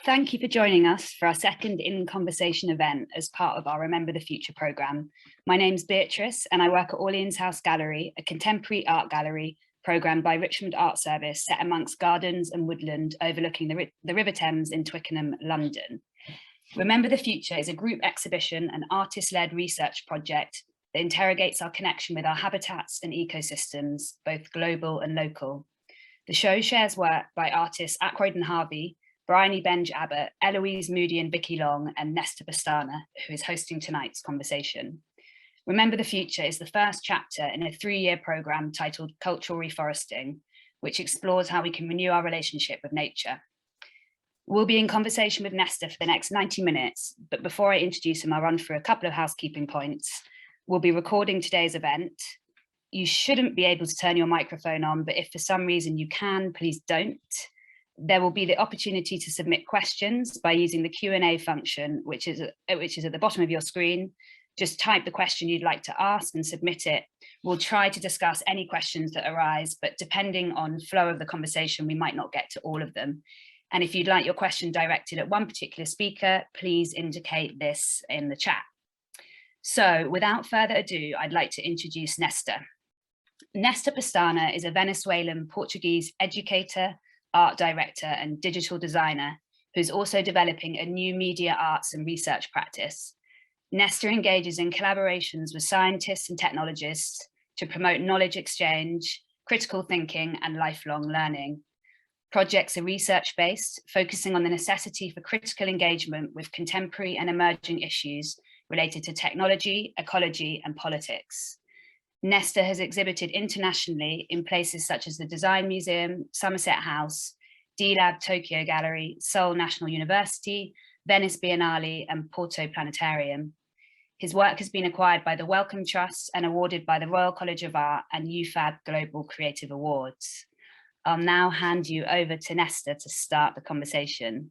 Thank you for joining us for our second In Conversation event as part of our Remember the Future programme. My name's Beatrice and I work at Orleans House Gallery, a contemporary art gallery programmed by Richmond Art Service set amongst gardens and woodland overlooking the River Thames in Twickenham, London. Remember the Future is a group exhibition and artist-led research project that interrogates our connection with our habitats and ecosystems, both global and local. The show shares work by artists Ackroyd and Harvey, Bryony Benge Abbott, Eloise Moody and Vicky Long, and Nesta Pestana, who is hosting tonight's conversation. Remember the Future is the first chapter in a 3-year programme titled Cultural Reforesting, which explores how we can renew our relationship with nature. We'll be in conversation with Nesta for the next 90 minutes, but before I introduce him, I'll run through a couple of housekeeping points. We'll be recording today's event. You shouldn't be able to turn your microphone on, but if for some reason you can, please don't. There will be the opportunity to submit questions by using the Q&A function, which is at the bottom of your screen. Just type the question you'd like to ask and submit it. We'll try to discuss any questions that arise, but depending on flow of the conversation, we might not get to all of them. And if you'd like your question directed at one particular speaker, please indicate this in the chat. So without further ado, I'd like to introduce Nesta. Nesta Pestana is a Venezuelan Portuguese educator, art director and digital designer who's also developing a new media arts and research practice. Nesta engages in collaborations with scientists and technologists to promote knowledge exchange, critical thinking and lifelong learning. Projects are research-based, focusing on the necessity for critical engagement with contemporary and emerging issues related to technology, ecology and politics. Nesta has exhibited internationally in places such as the Design Museum, Somerset House, D-Lab Tokyo Gallery, Seoul National University, Venice Biennale and Porto Planetarium. His work has been acquired by the Wellcome Trust and awarded by the Royal College of Art and UFAB Global Creative Awards. I'll now hand you over to Nesta to start the conversation.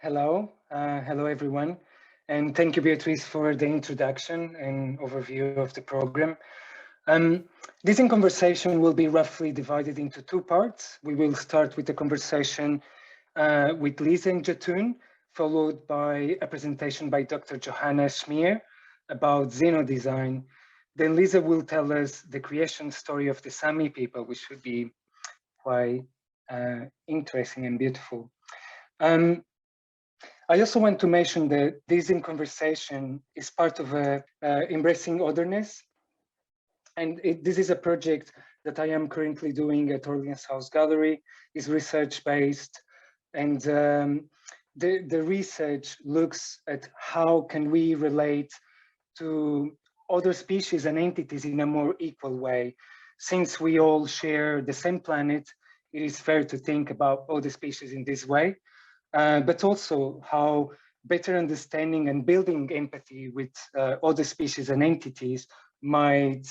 Hello, hello everyone. And thank you, Beatrice, for the introduction and overview of the program. This In Conversation will be roughly divided into 2 parts. We will start with a conversation with Lisa and Jatun, followed by a presentation by Dr. Johanna Schmier about xenodesign. Then Lisa will tell us the creation story of the Sami people, which should be quite interesting and beautiful. I also want to mention that this In Conversation is part of Embracing Otherness. And this is a project that I am currently doing at Orleans House Gallery. It's research-based. And the research looks at how can we relate to other species and entities in a more equal way. Since we all share the same planet, it is fair to think about all the species in this way. But also how better understanding and building empathy with other species and entities might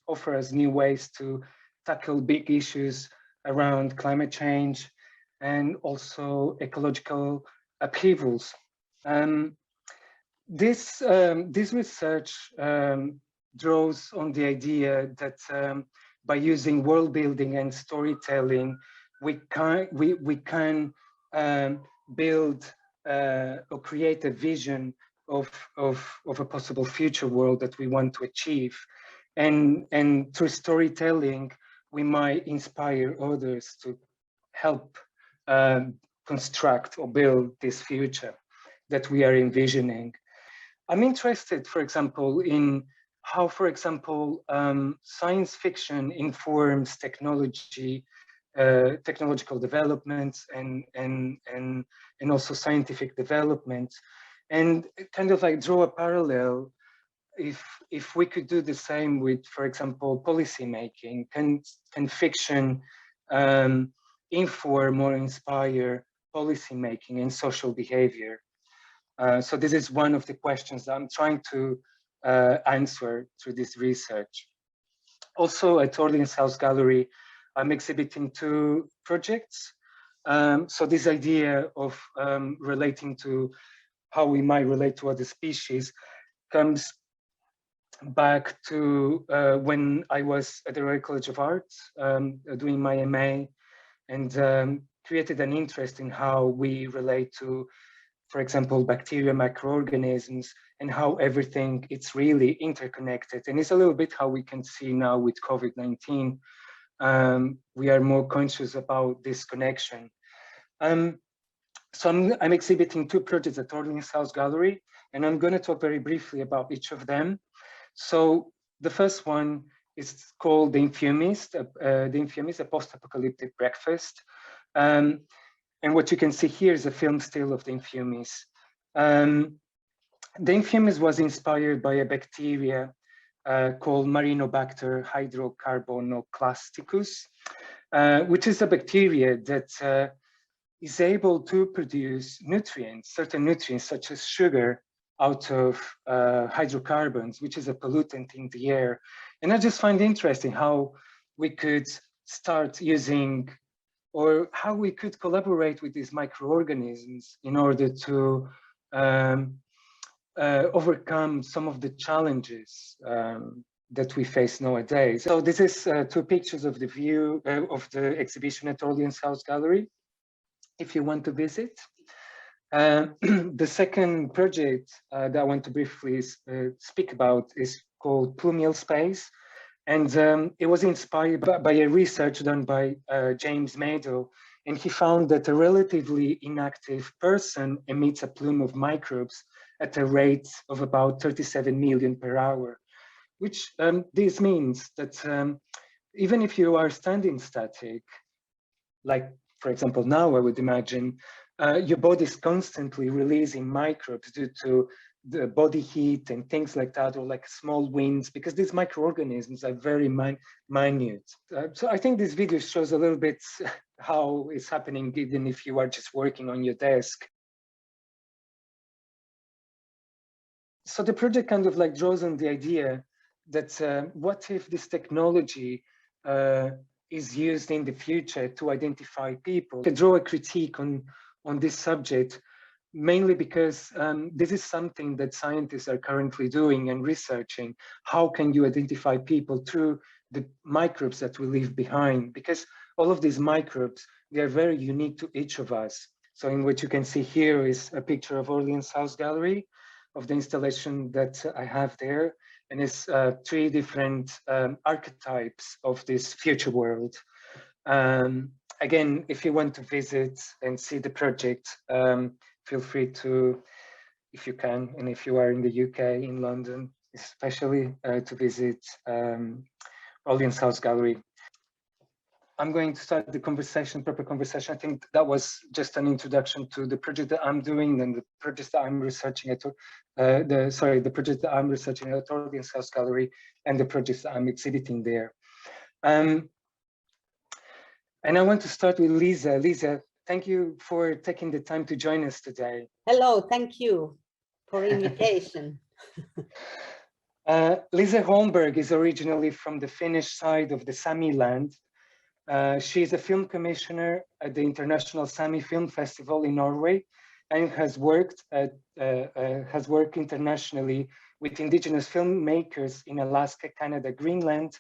offer us new ways to tackle big issues around climate change and also ecological upheavals. This research draws on the idea that by using world building and storytelling, we can build or create a vision of a possible future world that we want to achieve. And through storytelling, we might inspire others to help construct or build this future that we are envisioning. I'm interested, for example, in how, for example, science fiction informs technology, technological developments and also scientific developments, and kind of like draw a parallel. If we could do the same with, for example, policy making, can fiction inform or inspire policy making and social behavior? So this is one of the questions that I'm trying to answer through this research. Also at Orleans House Gallery, I'm exhibiting 2 projects. So this idea of relating to how we might relate to other species comes back to when I was at the Royal College of Art doing my MA and created an interest in how we relate to, for example, bacteria, microorganisms, and how everything it's really interconnected. And it's a little bit how we can see now with COVID-19. We are more conscious about this connection. So I'm exhibiting 2 projects at Orleans House Gallery, and I'm going to talk very briefly about each of them. So the first one is called The Infumist, a post-apocalyptic breakfast. And what you can see here is a film still of the Infumist. The Infumist was inspired by a bacteria called Marinobacter hydrocarbonoclasticus, which is a bacteria that is able to produce nutrients, certain nutrients such as sugar, out of hydrocarbons, which is a pollutant in the air. And I just find interesting how we could start using, or how we could collaborate with these microorganisms in order to overcome some of the challenges that we face nowadays. So this is 2 pictures of the view of the exhibition at Orleans House Gallery, if you want to visit. The second project that I want to briefly speak about is called Plumial Space. And it was inspired by a research done by James Meadow. And he found that a relatively inactive person emits a plume of microbes at a rate of about 37 million per hour, which this means that even if you are standing static, like, for example, now I would imagine, your body is constantly releasing microbes due to the body heat and things like that, or like small winds, because these microorganisms are very minute. So I think this video shows a little bit how it's happening, even if you are just working on your desk. So the project kind of like draws on the idea that what if this technology is used in the future to identify people? To draw a critique on this subject, mainly because this is something that scientists are currently doing and researching. How can you identify people through the microbes that we leave behind? Because all of these microbes, they are very unique to each of us. So in what you can see here is a picture of Orleans House Gallery, of the installation that I have there. And it's 3 different archetypes of this future world. Again, if you want to visit and see the project, feel free to, if you can, and if you are in the UK, in London, especially to visit Orleans House Gallery. I'm going to start the conversation, proper conversation. I think that was just an introduction to the project that I'm doing and the project that I'm researching at, the project that I'm researching at Orleans House Gallery and the projects that I'm exhibiting there. And I want to start with Lisa. Lisa, thank you for taking the time to join us today. Hello, thank you for invitation. Lisa Holmberg is originally from the Finnish side of the Sami land. She is a film commissioner at the International Sami Film Festival in Norway, and has worked internationally with indigenous filmmakers in Alaska, Canada, Greenland,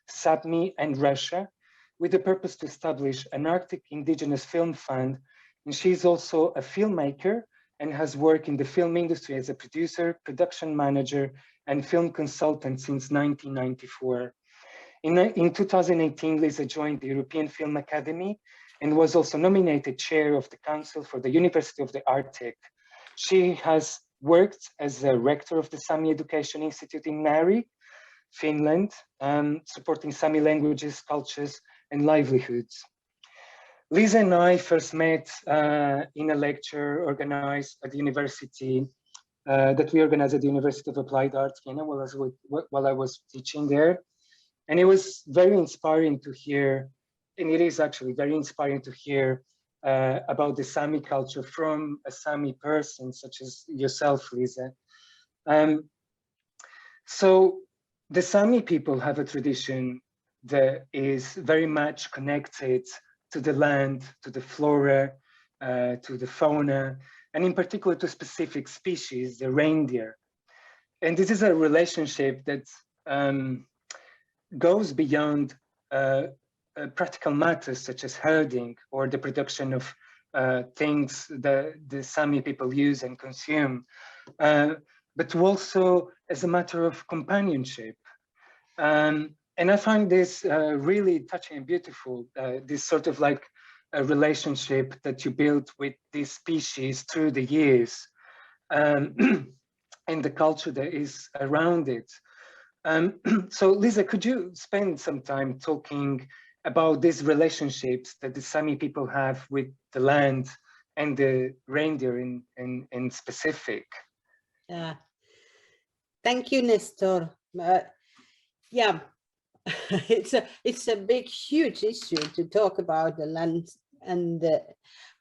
Sapmi, and Russia, with the purpose to establish an Arctic Indigenous Film Fund. And she's also a filmmaker and has worked in the film industry as a producer, production manager, and film consultant since 1994. In 2018, Lisa joined the European Film Academy and was also nominated chair of the Council for the University of the Arctic. She has worked as a rector of the Sami Education Institute in Nari, Finland, supporting Sami languages, cultures, and livelihoods. Lisa and I first met in a lecture organized at the university, that we organized at the University of Applied Arts, Vienna, while I was teaching there. And it was very inspiring to hear, and it is actually very inspiring to hear about the Sami culture from a Sami person such as yourself, Lisa. So the Sami people have a tradition that is very much connected to the land, to the flora, to the fauna, and in particular to specific species, the reindeer. And this is a relationship that goes beyond practical matters such as herding or the production of things that the Sami people use and consume, but also as a matter of companionship. And I find this really touching and beautiful, this sort of like a relationship that you build with these species through the years, and the culture that is around it. So Lisa, could you spend some time talking about these relationships that the Sami people have with the land and the reindeer in specific? Thank you, Nestor. Yeah, it's a big, huge issue to talk about the land, and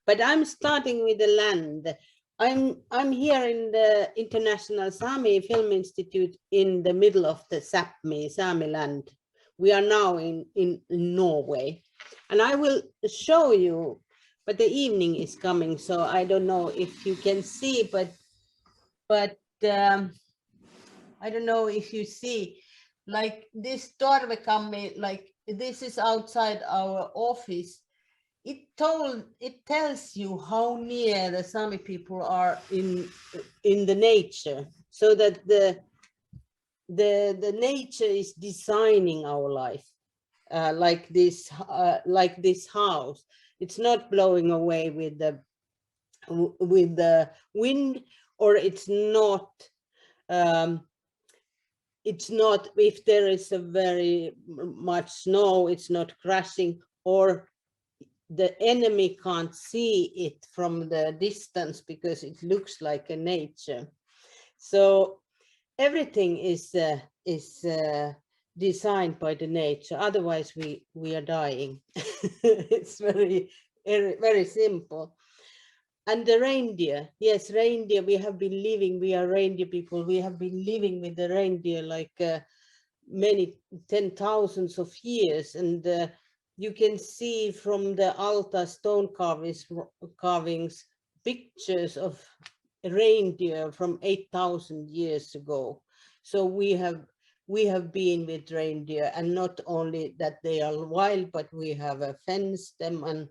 but I'm starting with the land. I'm here in the International Sami Film Institute in the middle of the Sápmi, Sami land. We are now in Norway, and I will show you, but the evening is coming, so I don't know if you can see, but I don't know if you see, like this Torvekammi, like this is outside our office. It tells you how near the Sami people are in the nature, so that the nature is designing our life, like this house. It's not blowing away with the wind, or it's not if there is a very much snow, it's not crashing, or the enemy can't see it from the distance because it looks like a nature. So everything is designed by the nature. Otherwise, we are dying. It's very, very simple. And the reindeer, yes, reindeer. We have been living. We are reindeer people. We have been living with the reindeer like many 10,000s of years, and you can see from the Alta stone carvings pictures of reindeer from 8,000 years ago. So we have been with reindeer, and not only that they are wild, but we have fenced them and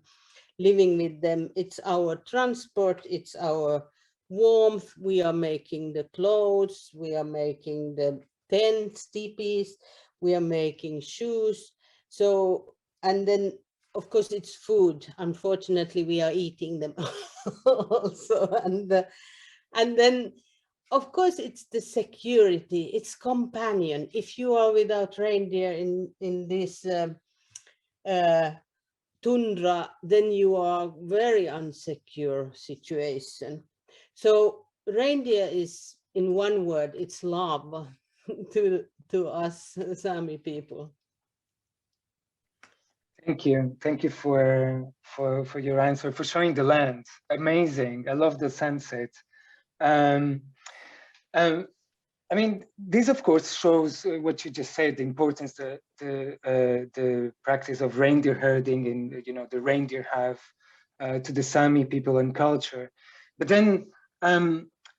living with them. It's our transport, it's our warmth. We are making the clothes, we are making the tents, teepees, we are making shoes. So, and then of course it's food. Unfortunately, we are eating them also. And then of course it's the security, it's companion. If you are without reindeer in this tundra, then you are very unsecure situation. So reindeer is, in one word, it's love to us Sami people. Thank you for your answer, for showing the land. Amazing. I love the sunset. I mean, this of course shows what you just said, the importance that the practice of reindeer herding and the reindeer have to the Sami people and culture. But then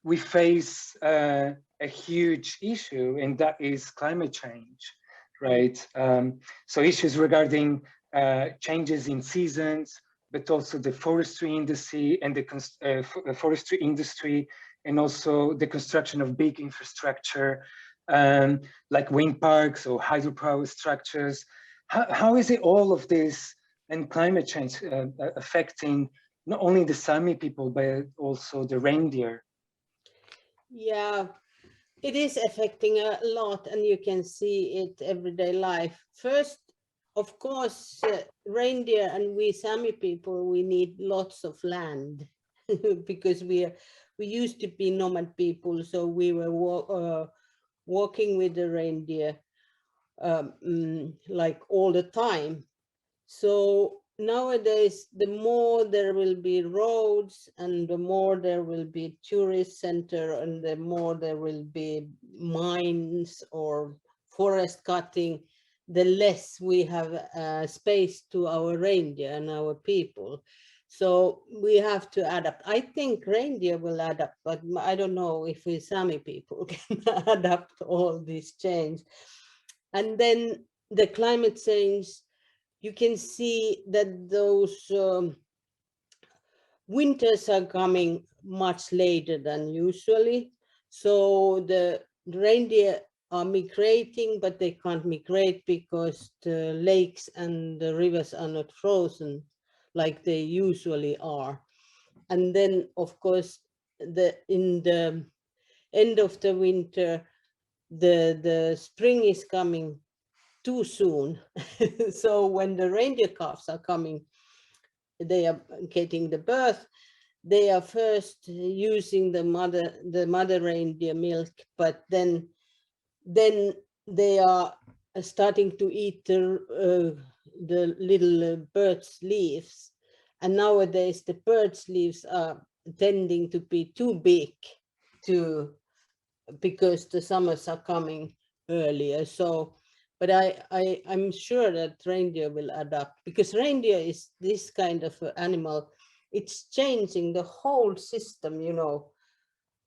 we face a huge issue, and that is climate change, right? So issues regarding changes in seasons, but also the forestry industry and the forestry industry, and also the construction of big infrastructure, like wind parks or hydropower structures. How is it all of this and climate change affecting not only the Sami people, but also the reindeer? Yeah, it is affecting a lot, and you can see it everyday life. First, of course, reindeer and we Sami people, we need lots of land because we used to be nomad people, so we were walking with the reindeer like all the time. So nowadays, the more there will be roads, and the more there will be tourist center, and the more there will be mines or forest cutting, the less we have space to our reindeer and our people. So we have to adapt. I think reindeer will adapt, but I don't know if we Sami people can adapt all this change. And then the climate change, you can see that those winters are coming much later than usually. So the reindeer are migrating, but they can't migrate because the lakes and the rivers are not frozen like they usually are. And then, of course, in the end of the winter, the spring is coming too soon. So when the reindeer calves are coming, they are getting the birth, they are first using the mother reindeer milk, but then they are starting to eat the little bird's leaves. And nowadays the bird's leaves are tending to be too big because the summers are coming earlier. So, but I'm sure that reindeer will adapt, because reindeer is this kind of animal. It's changing the whole system, you know,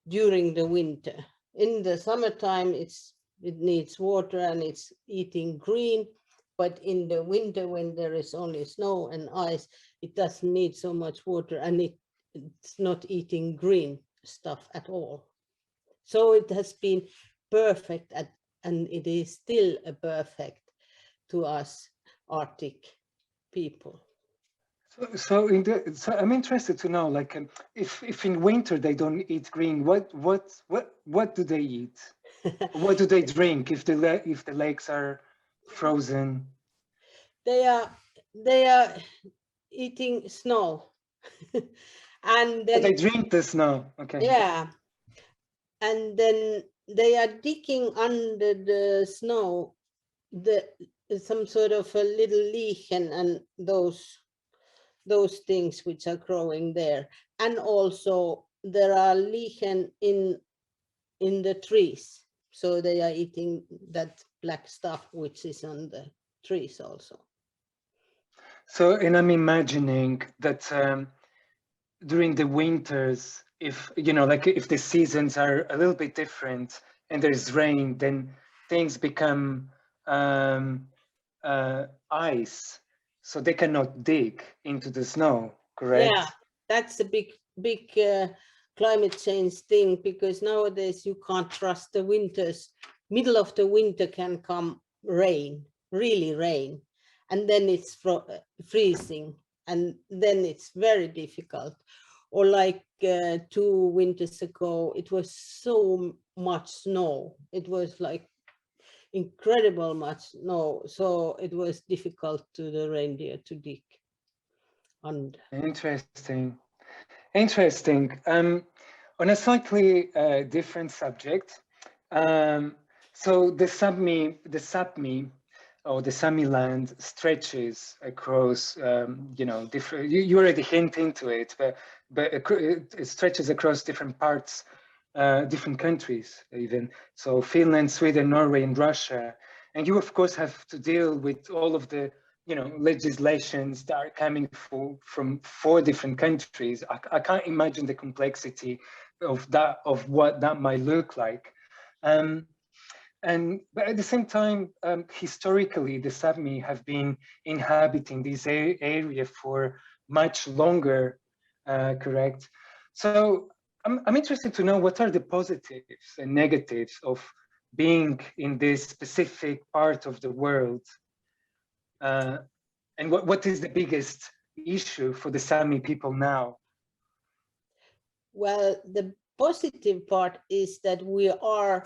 during the winter. In the summertime, it needs water and it's eating green. But in the winter, when there is only snow and ice, it doesn't need so much water, and it's not eating green stuff at all. So it has been perfect, and it is still a perfect to us Arctic people. So I'm interested to know, like, if in winter they don't eat green, what do they eat? What do they drink if the lakes are frozen? They are eating snow, and Oh, then they drink the snow. Okay. yeah, and then they are digging under the snow some sort of a little lichen and those things which are growing there. And also there are lichen in the trees, so they are eating that black stuff which is on the trees also. So, and I'm imagining that during the winters, if like if the seasons are a little bit different and there's rain, then things become ice, so they cannot dig into the snow, correct? Yeah, that's a big climate change thing, because nowadays you can't trust the winters. Middle of the winter can come rain, really rain, and then it's freezing, and then it's very difficult. Or like 2 winters ago, it was so much snow. It was like incredible much snow, so it was difficult to the reindeer to dig under. Interesting. Interesting. On a slightly different subject, so the Sapmi, or the Sami land stretches across, different. You already hint into it, but it stretches across different parts, different countries even. So Finland, Sweden, Norway, and Russia, and you of course have to deal with all of the legislations that are coming from 4 different countries. I can't imagine the complexity of what that might look like. But at the same time, historically, the Sapmi have been inhabiting this area for much longer, correct? So I'm interested to know, what are the positives and negatives of being in this specific part of the world? And what is the biggest issue for the Sami people now? Well, the positive part is that we are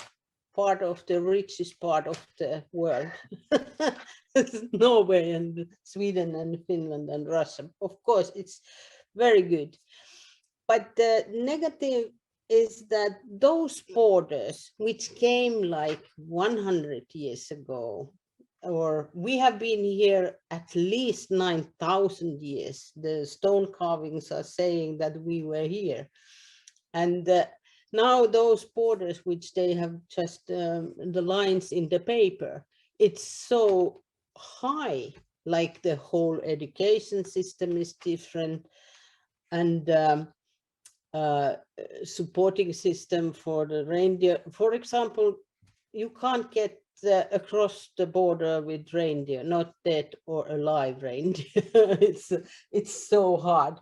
part of the richest part of the world. Norway and Sweden and Finland and Russia. Of course, it's very good. But the negative is that those borders, which came like 100 years ago, or we have been here at least 9,000 years. The stone carvings are saying that we were here. And now those borders, which they have just the lines in the paper, it's so high, like the whole education system is different, and supporting system for the reindeer. For example, you can't get across the border with reindeer, not dead or alive reindeer. It's so hard.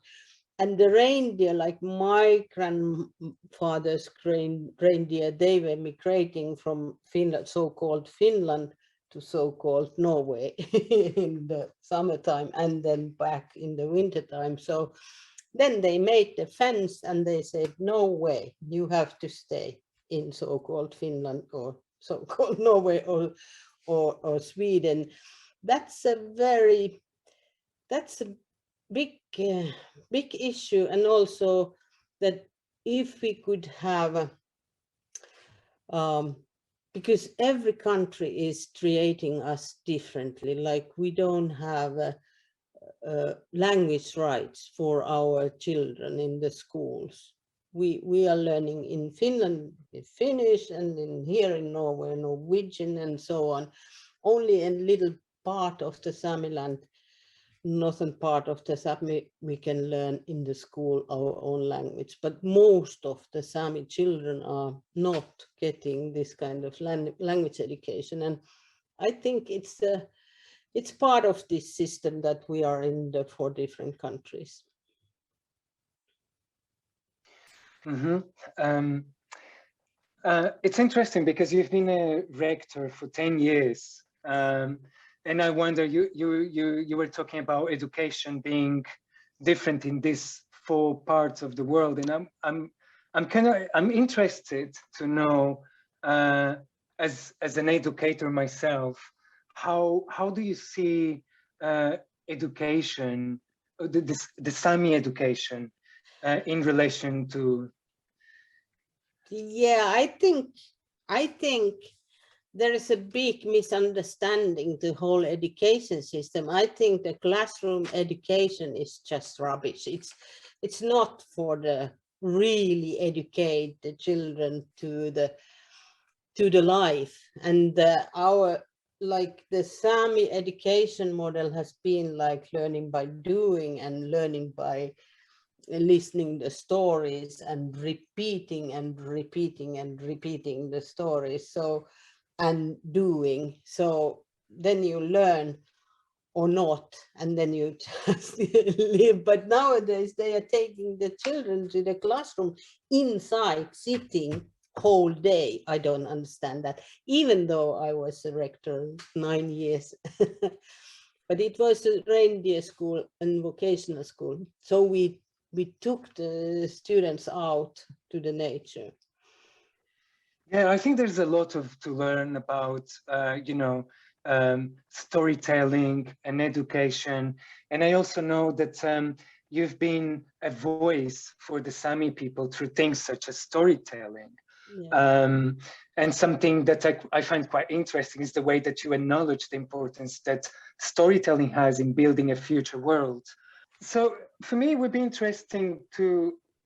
And the reindeer, like my grandfather's reindeer, they were migrating from Finland, so-called Finland, to so-called Norway in the summertime, and then back in the wintertime. So then they made the fence and they said, no way, you have to stay in so-called Finland or so-called Norway or Sweden. That's a big big issue. And also that if we could have because every country is treating us differently, like we don't have language rights for our children in the schools. We are learning in Finland Finnish, and in here in Norway Norwegian, and so on. Only a little part of the Samiland, northern part of the Sami, we can learn in the school our own language, but most of the Sami children are not getting this kind of language education. And I think it's part of this system that we are in the 4 different countries. It's interesting because you've been a rector for 10 years. And I wonder, you were talking about education being different in these 4 parts of the world, and I'm interested to know, as an educator myself, how do you see education, the Sami education, in relation to? Yeah, I think there is a big misunderstanding the whole education system. I think the classroom education is just rubbish. It's not for the really educate the children to the life. And our, like the Sami education model has been like learning by doing and learning by listening the stories and repeating and repeating and repeating the stories. So and doing, so then you learn or not, and then you just live. But nowadays they are taking the children to the classroom inside, sitting whole day. I don't understand that, even though I was a rector 9 years. But it was a reindeer school and vocational school, so we took the students out to the nature. Yeah, I think there's a lot to learn about, storytelling and education. And I also know that you've been a voice for the Sami people through things such as storytelling. Yeah. And something that I find quite interesting is the way that you acknowledge the importance that storytelling has in building a future world. So for me, it would be interesting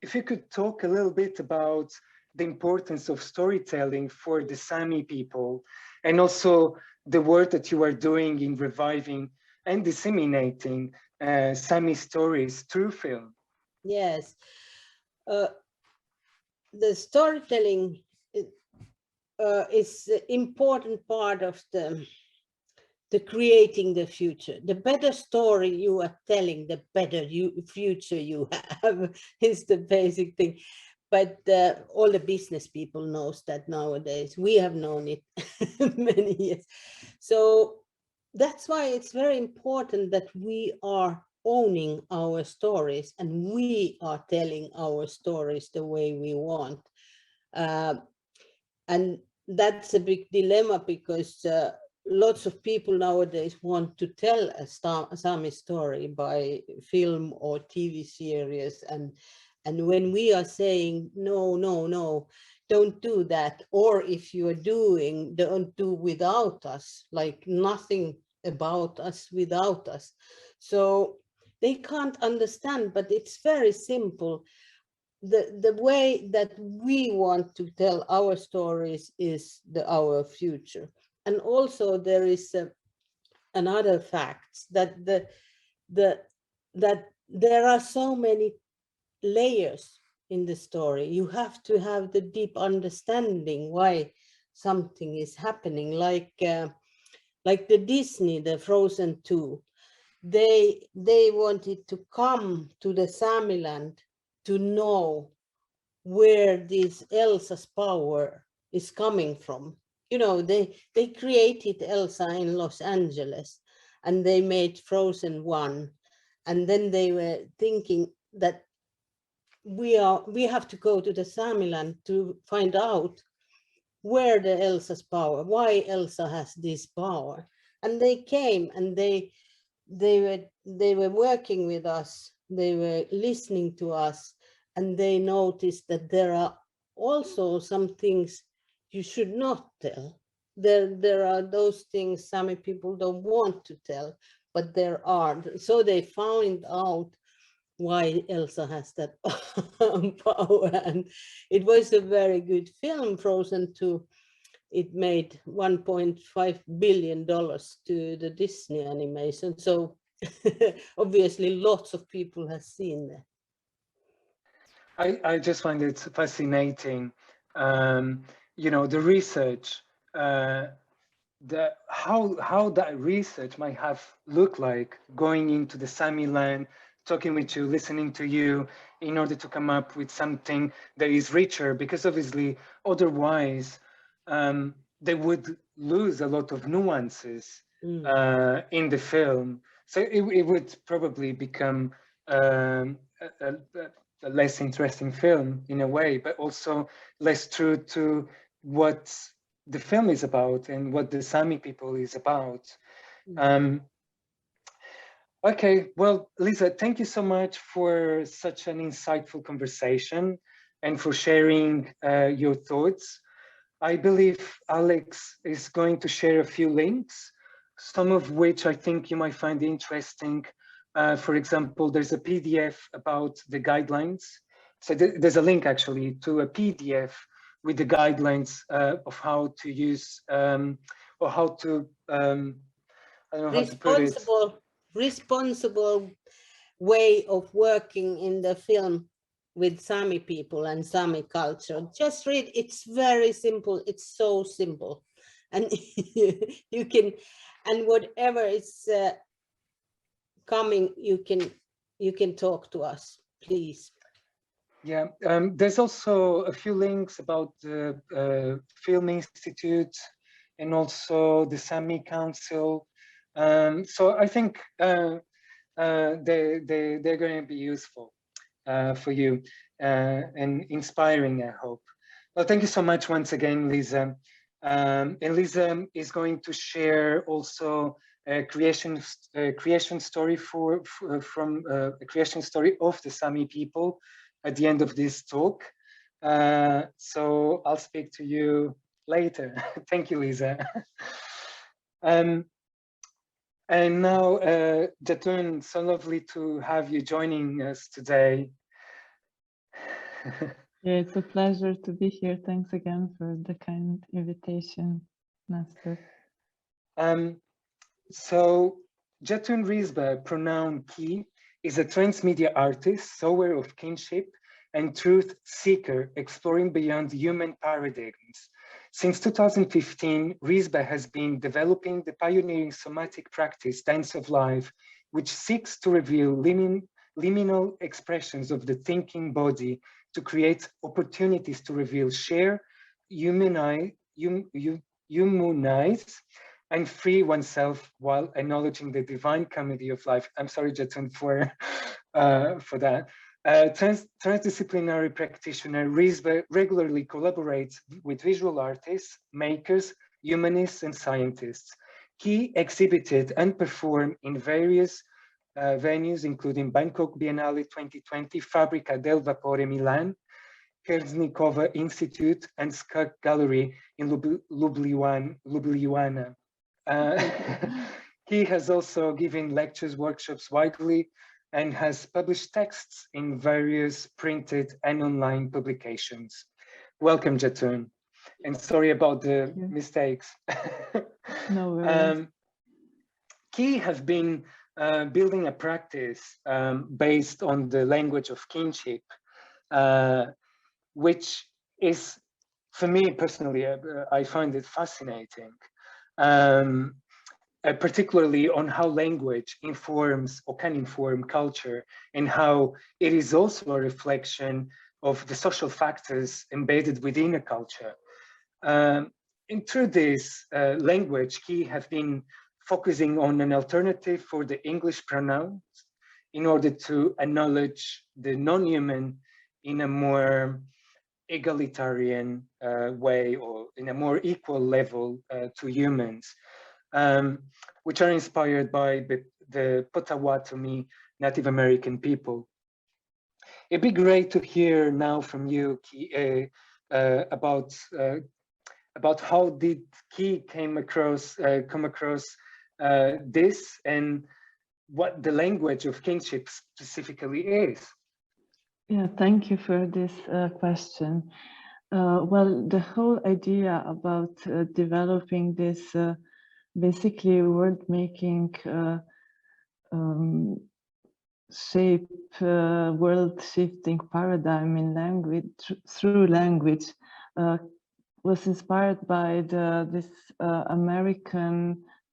if you could talk a little bit about the importance of storytelling for the Sami people, and also the work that you are doing in reviving and disseminating Sami stories through film. Yes, the storytelling is an important part of the creating the future. The better story you are telling, the better future you have is the basic thing. But all the business people knows that nowadays. We have known it many years. So that's why it's very important that we are owning our stories and we are telling our stories the way we want. And that's a big dilemma, because lots of people nowadays want to tell a Sami story by film or TV series, and when we are saying no, don't do that, or if you are doing, don't do without us, like nothing about us without us. So they can't understand, but it's very simple. The way that we want to tell our stories is our future. And also there is another fact that that there are so many layers in the story. You have to have the deep understanding why something is happening, like the Disney, the Frozen 2. They wanted to come to the Samiland to know where this Elsa's power is coming from. You know, they created Elsa in Los Angeles, and they made Frozen 1, and then they were thinking that we have to go to the Samiland to find out where the Elsa's power, why Elsa has this power. And they came, and they were working with us, they were listening to us, and they noticed that there are also some things you should not tell. There are those things Sami people don't want to tell, but there are. So they found out why Elsa has that power, and it was a very good film, Frozen 2. It made $1.5 billion to the Disney animation. So obviously lots of people have seen that. I just find it fascinating, you know, the research, how that research might have looked like, going into the Sami land, talking with you, listening to you, in order to come up with something that is richer, because obviously otherwise they would lose a lot of nuances in the film. So it would probably become a less interesting film in a way, but also less true to what the film is about and what the Sami people is about. Okay, well, Lisa, thank you so much for such an insightful conversation and for sharing your thoughts. I believe Alex is going to share a few links, some of which I think you might find interesting. For example, there's a PDF about the guidelines. So there's a link actually to a PDF with the guidelines of how to use or how to, I don't know how to put it. Responsible way of working in the film with Sami people and Sami culture. Just read, it's very simple. It's so simple. And you can, and whatever is coming, you can talk to us, please. Yeah, there's also a few links about the Film Institute and also the Sami Council. So I think they're going to be useful for you and inspiring, I hope. Well, thank you so much once again, Lisa. And Lisa is going to share also a creation story from a creation story of the Sami people at the end of this talk. So I'll speak to you later. Thank you, Lisa. And now, Jatun, so lovely to have you joining us today. Yeah, it's a pleasure to be here. Thanks again for the kind invitation, Master. So Jatun Risba, pronounced Ki, is a transmedia artist, sower of kinship, and truth seeker exploring beyond human paradigms. Since 2015, Risba has been developing the pioneering somatic practice, Dance of Life, which seeks to reveal liminal expressions of the thinking body to create opportunities to reveal, share, humanize, and free oneself while acknowledging the divine comedy of life. I'm sorry, Jatun, for that. Transdisciplinary practitioner, Risba regularly collaborates with visual artists, makers, humanists, and scientists. He exhibited and performed in various venues, including Bangkok Biennale 2020, Fabbrica del Vapore Milan, Kerznikova Institute, and Skak Gallery in Ljubljana. He has also given lectures, workshops widely, and has published texts in various printed and online publications. Welcome, Jatun, and sorry about the mistakes. No worries. Ki have been building a practice based on the language of kinship, which is for me personally, I find it fascinating, particularly on how language informs or can inform culture, and how it is also a reflection of the social factors embedded within a culture. And through this language, Key have been focusing on an alternative for the English pronouns in order to acknowledge the non-human in a more egalitarian way, or in a more equal level to humans, which are inspired by the Potawatomi Native American people. It'd be great to hear now from you, Key, about how did Key come across this, and what the language of kinship specifically is. Yeah, thank you for this question. Well, the whole idea about developing this basically word-making shape, world-shifting paradigm in language, through language, was inspired by this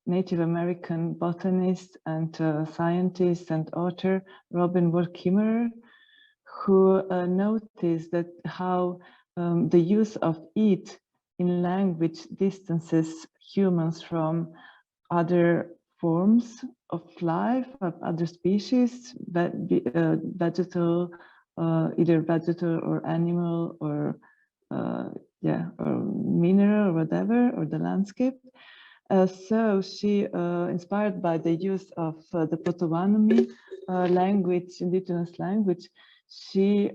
Native American botanist and scientist and author, Robin Wall Kimmerer, who noticed that how the use of it in language distances humans from other forms of life, of other species, vegetal, either vegetal or animal, or or mineral or whatever, or the landscape. So she, inspired by the use of the Potawatomi language, indigenous language, she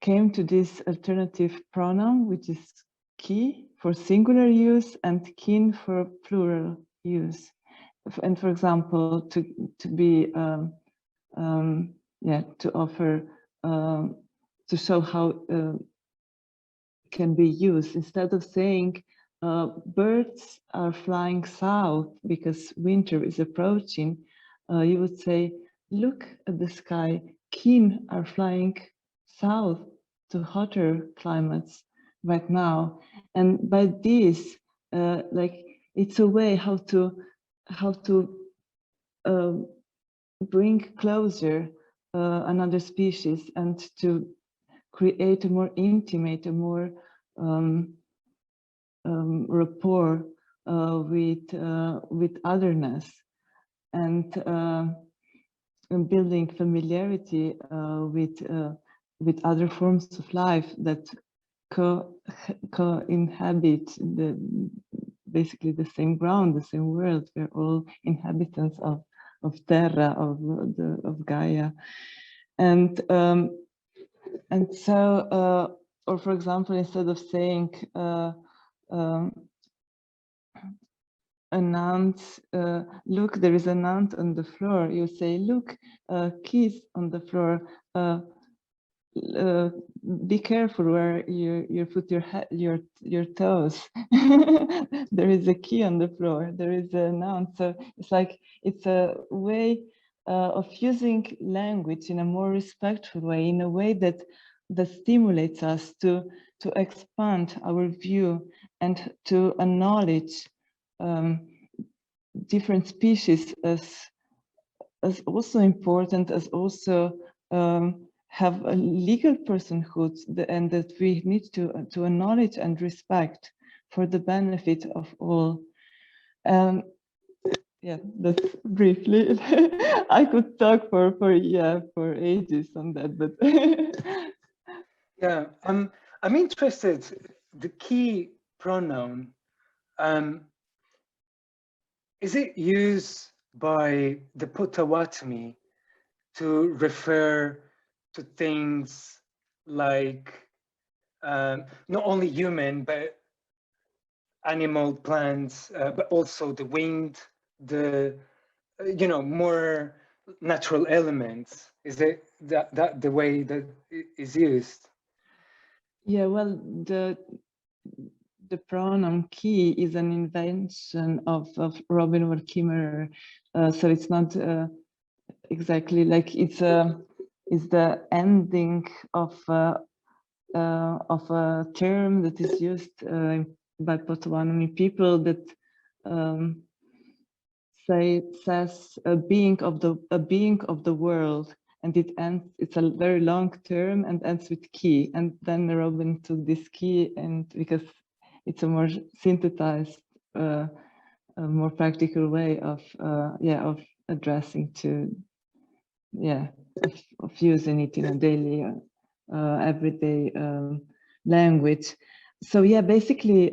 came to this alternative pronoun, which is ki for singular use and kin for plural use. And for example, to offer, to show how can be used, instead of saying birds are flying south because winter is approaching, you would say, look at the sky, kin are flying south to hotter climates right now. And by this, like, it's a way how to bring closer another species, and to create a more intimate, a more rapport with otherness, and building familiarity with other forms of life that co-inhabit basically the same ground, the same world. We're all inhabitants of Terra, of Gaia, and so, or for example, instead of saying an ant, look, there is an ant on the floor, you say, look, keys on the floor, be careful where you put your toes. There is a key on the floor, there is an ant. So it's like, it's a way of using language in a more respectful way, in a way that stimulates us to expand our view and to acknowledge different species as also important, as also have a legal personhood, and that we need to acknowledge and respect for the benefit of all. Yeah, that's briefly. I could talk for ages on that, but yeah, I'm interested. The key pronoun, is it used by the Potawatomi to refer to things like not only human, but animal, plants, but also the wind, the more natural elements? Is it that the way that it is used? yeah, well, the pronoun key is an invention of Robin Wall Kimmerer, so it's not exactly like it's the ending of of a term that is used by Potawatomi people that says a being of the world, and it ends. It's a very long term and ends with ki. And then Robin took this ki, and because it's a more synthesized, a more practical way of addressing to of using it in a daily everyday language. So yeah, basically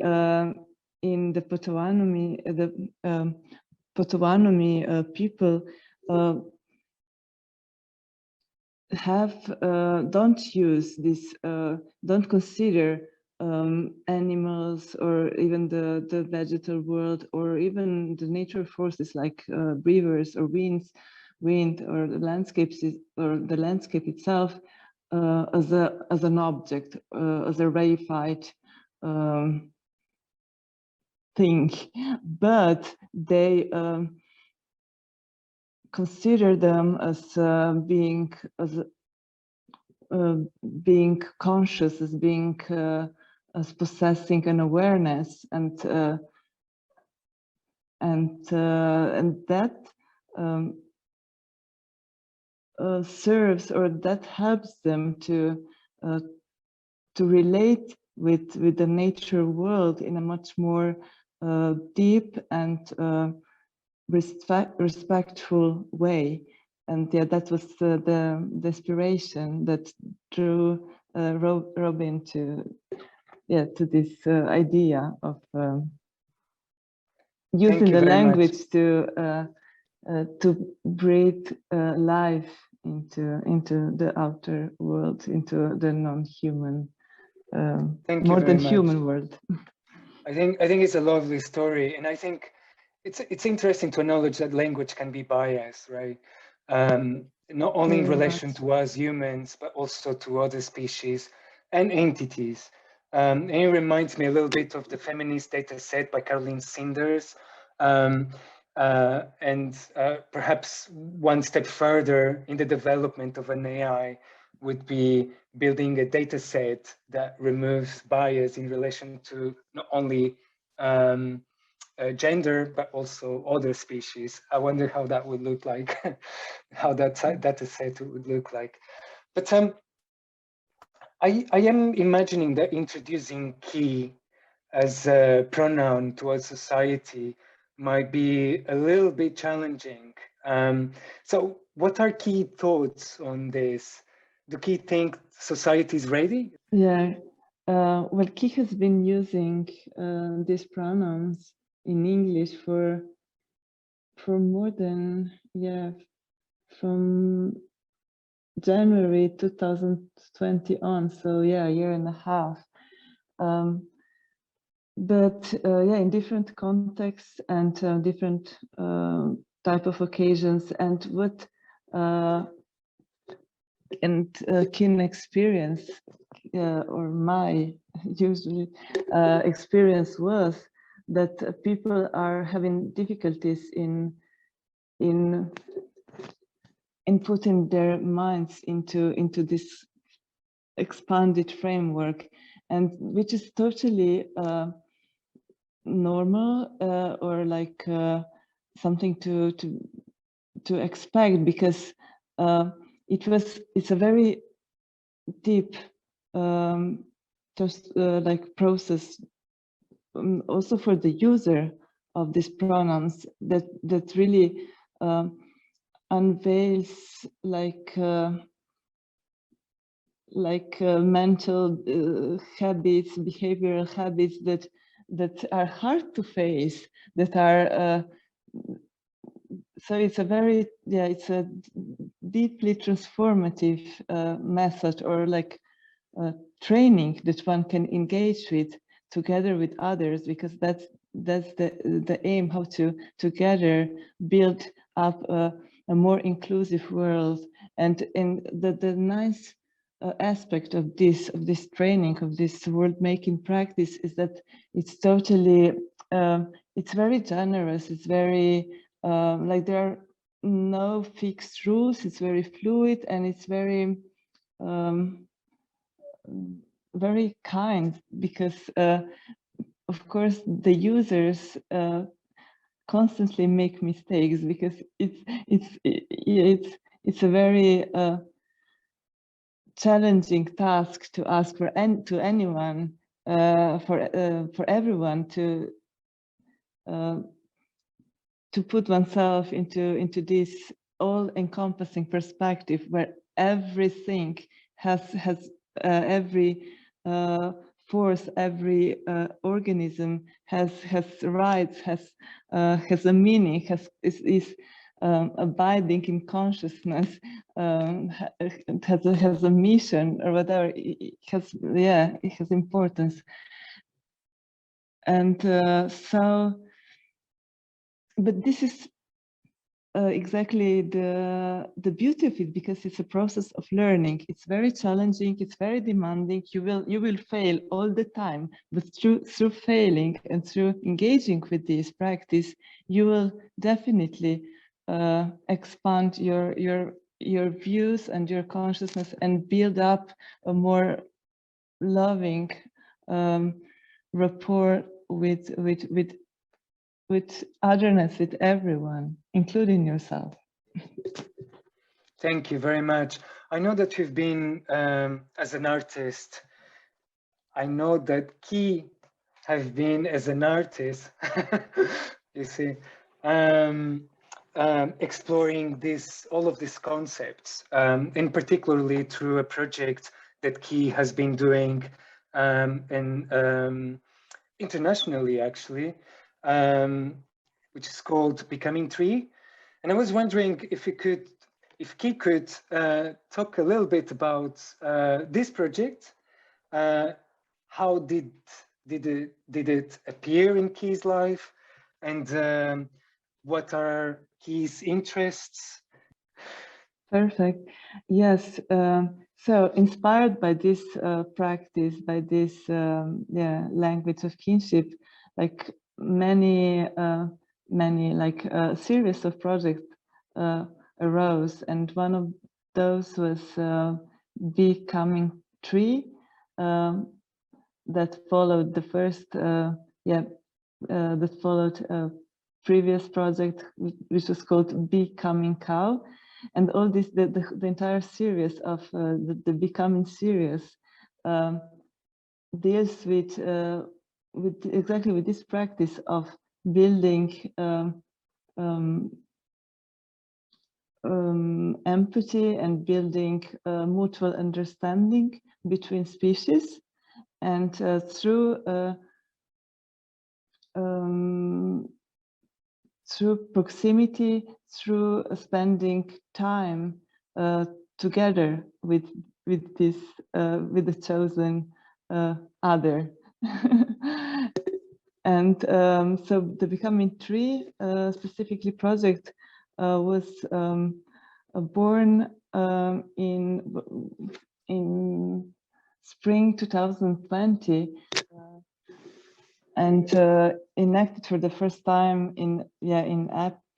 in the Potawatomi, Potawatomi people don't use this, don't consider animals or even the vegetal world or even the nature forces like rivers or wind or the landscapes or the landscape itself as an object, as a reified thing, but they consider them as being conscious, as being as possessing an awareness, and that serves, or that helps them to relate with the nature world in a much more deep and respectful way. And yeah, that was the inspiration that drew Robin to this idea of using the language to breathe life into the outer world, into the non-human, more than human world. I think it's a lovely story, and I think it's interesting to acknowledge that language can be biased, right? Not only in relation to us humans, but also to other species and entities. And it reminds me a little bit of the feminist data set by Caroline Sinders. And perhaps one step further in the development of an AI would be building a data set that removes bias in relation to not only gender, but also other species. I wonder how that would look like, how that data set would look like. But I am imagining that introducing ki as a pronoun to a society might be a little bit challenging. So what are key thoughts on this? Do Ki think society is ready? Yeah, well, Ki has been using these pronouns in English for more than, from January 2020 on, so yeah, a year and a half. But in different contexts and different type of occasions, and what Kin experience, or my usually experience was that people are having difficulties in putting their minds into this expanded framework, and which is totally normal, or like something to expect, because it's a very deep just like process, also for the user of these pronouns, that really unveils like mental habits, behavioral habits that are hard to face, that are so it's a very it's a deeply transformative method, or like training that one can engage with together with others, because that's the aim, how to together build up a more inclusive world. And the nice aspect of this training, of this world making practice, is that it's totally it's very generous, it's very like there are no fixed rules, it's very fluid, and it's very very kind, because of course the users constantly make mistakes, because it's a very challenging task to ask to anyone, for everyone to put oneself into this all-encompassing perspective where everything has every force, every organism has rights, has a meaning, is abiding in consciousness, has a mission or whatever. It has importance. And so, but this is exactly the beauty of it, because it's a process of learning. It's very challenging, it's very demanding. You will fail all the time, but through failing and through engaging with this practice, you will definitely expand your views and your consciousness, and build up a more loving rapport with otherness, with everyone, including yourself. Thank you very much. I know that you've been, as an artist, I know that Key have been as an artist, you see, exploring all of these concepts, and particularly through a project that Key has been doing internationally, actually, which is called Becoming Tree. And I was wondering if Key could talk a little bit about this project. How did it appear in Key's life, and what are Key's interests? Perfect. Yes. So inspired by this practice, by this language of kinship, like many like a series of projects arose, and one of those was Becoming Tree, that followed the first that followed a previous project which was called Becoming Cow. And all this, the entire series of the Becoming series deals with exactly with this practice of building empathy and building mutual understanding between species, and through proximity, through spending time together with this with the chosen other. And so the Becoming Tree specifically project was born in spring 2020, and enacted for the first time in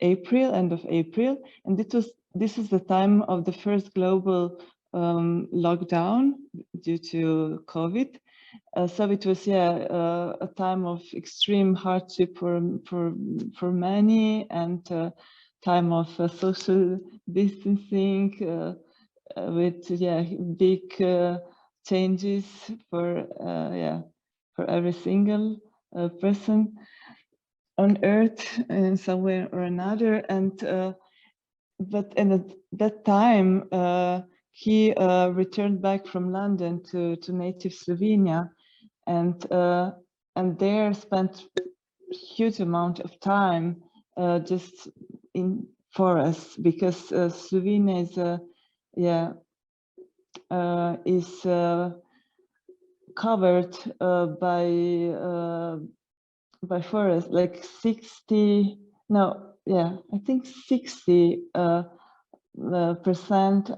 April, end of April. And this is the time of the first global lockdown due to COVID. So it was a time of extreme hardship for many, and time of social distancing with big changes for every single person on Earth in some way or another. And but at that time he returned back from London to native Slovenia, and there spent huge amount of time just in forests, because Slovenia is covered by forest, like 60, no, yeah, I think 60%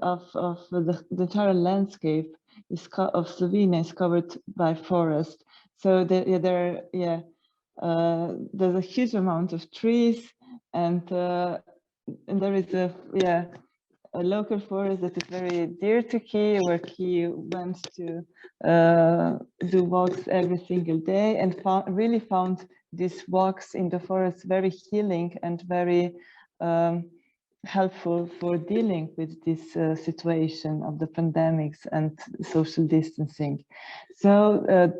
of the entire landscape of Slovenia is covered by forest. So there's a huge amount of trees, and there is a local forest that is very dear to Key, where Key went to do walks every single day, and really found these walks in the forest very healing and very helpful for dealing with this situation of the pandemics and social distancing. So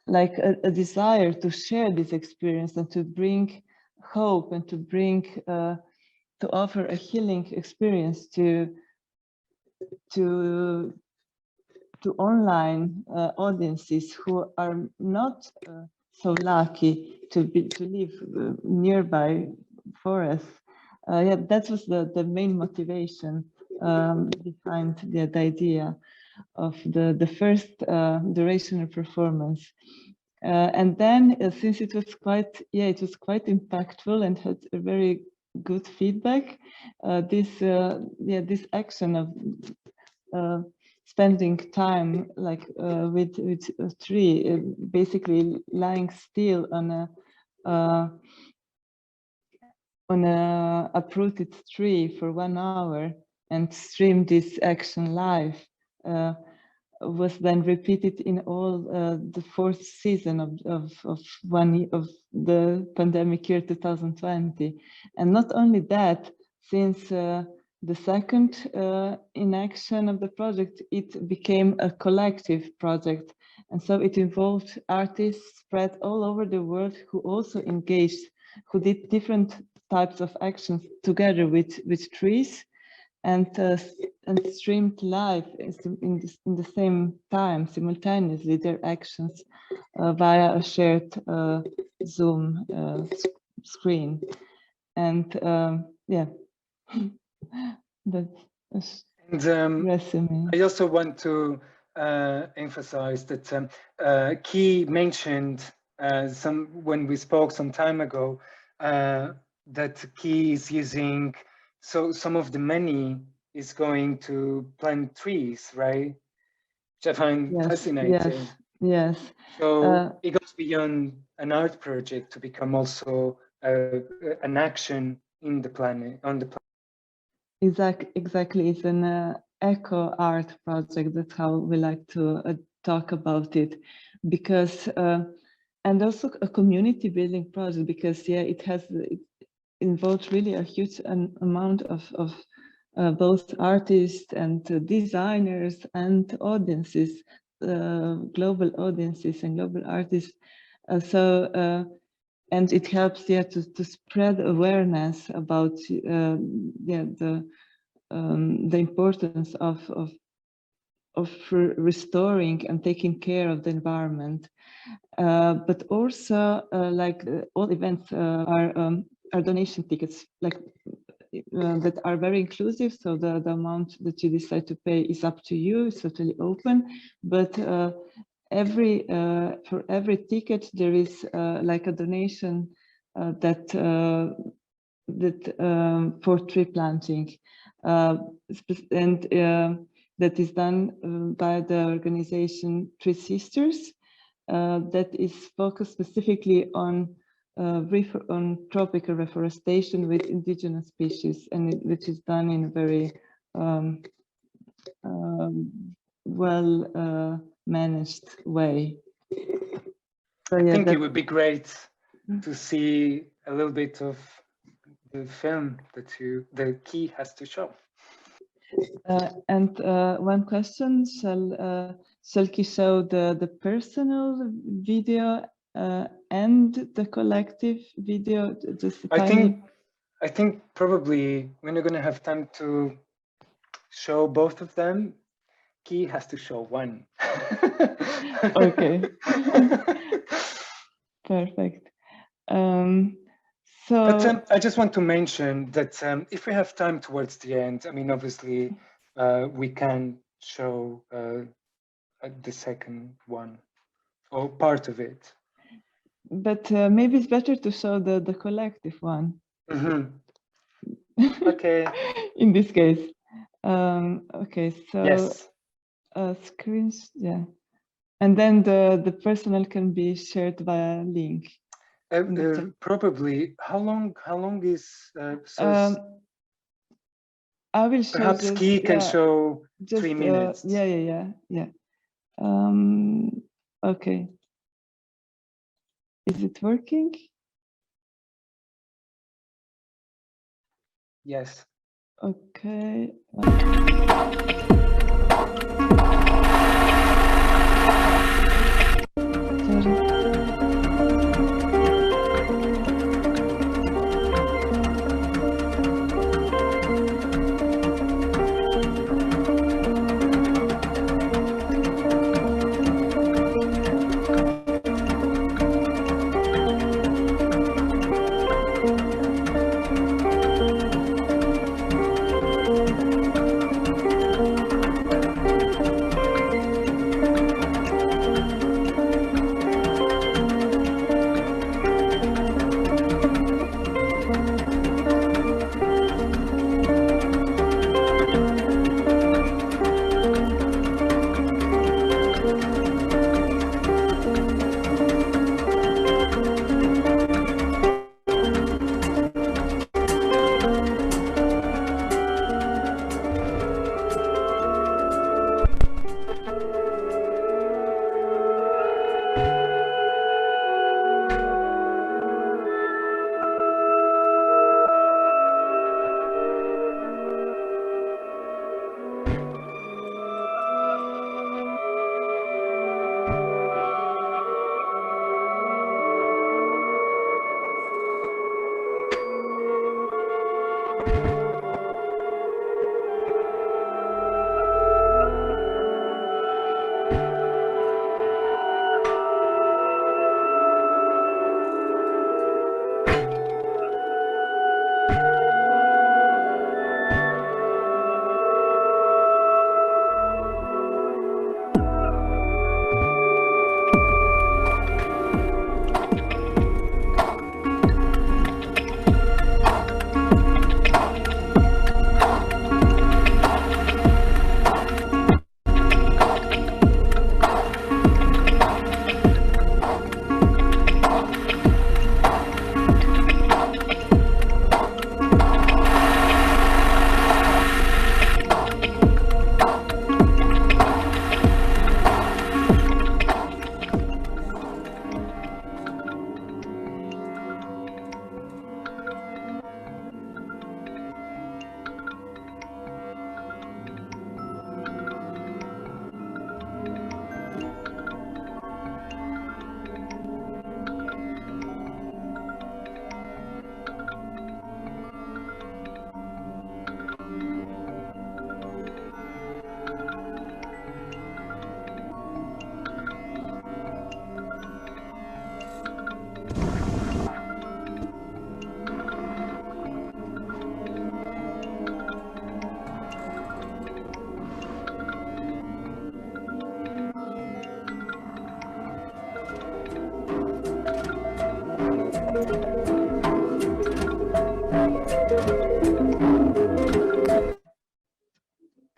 like a desire to share this experience and to bring hope and to bring to offer a healing experience to online audiences who are not so lucky to live nearby forests. Yeah, that was the main motivation behind the idea of the first durational performance. And then since it was quite impactful and had a very good feedback, this action of spending time like with a tree, basically lying still on a uprooted tree for 1 hour and stream this action live, was then repeated in all the 4th season of the pandemic year 2020. And not only that, since the second inaction of the project, it became a collective project. And so it involved artists spread all over the world who also engaged, who did different types of actions together with trees, and streamed live in the same time, simultaneously, their actions via a shared Zoom screen. And yeah, that's resume. I also want to emphasize that Key mentioned when we spoke some time ago that Key is using, so some of the money is going to plant trees, right? Which I find fascinating. Yes. So it goes beyond an art project to become also an action in the planet, on the planet. Exactly. It's an eco art project. That's how we like to talk about it, because and also a community building project, because it involved really a huge amount of both artists and designers and audiences, global audiences and global artists. And it helps to spread awareness about the importance of restoring and taking care of the environment. But also all events are donation tickets, like that are very inclusive. So the amount that you decide to pay is up to you. It's totally open. But for every ticket there is like a donation that for tree planting, and that is done by the organization Tree Sisters, that is focused specifically on tropical reforestation with indigenous species, and which is done in a very well managed way. So, I think it would be great to see a little bit of the film that Key has to show. And one question, shall Key show the personal video and the collective video? I think probably we're not going to have time to show both of them. Key has to show one. Okay. Perfect. But I just want to mention that if we have time towards the end, I mean, obviously, we can show the second one or part of it. But maybe it's better to show the collective one. Mm-hmm. Okay. In this case. Okay, so yes. Screens, yeah. And then the personal can be shared via link. Probably. How long is I will show Perhaps just, Guy can show just 3 minutes. yeah. Okay. Is it working? Yes. Okay.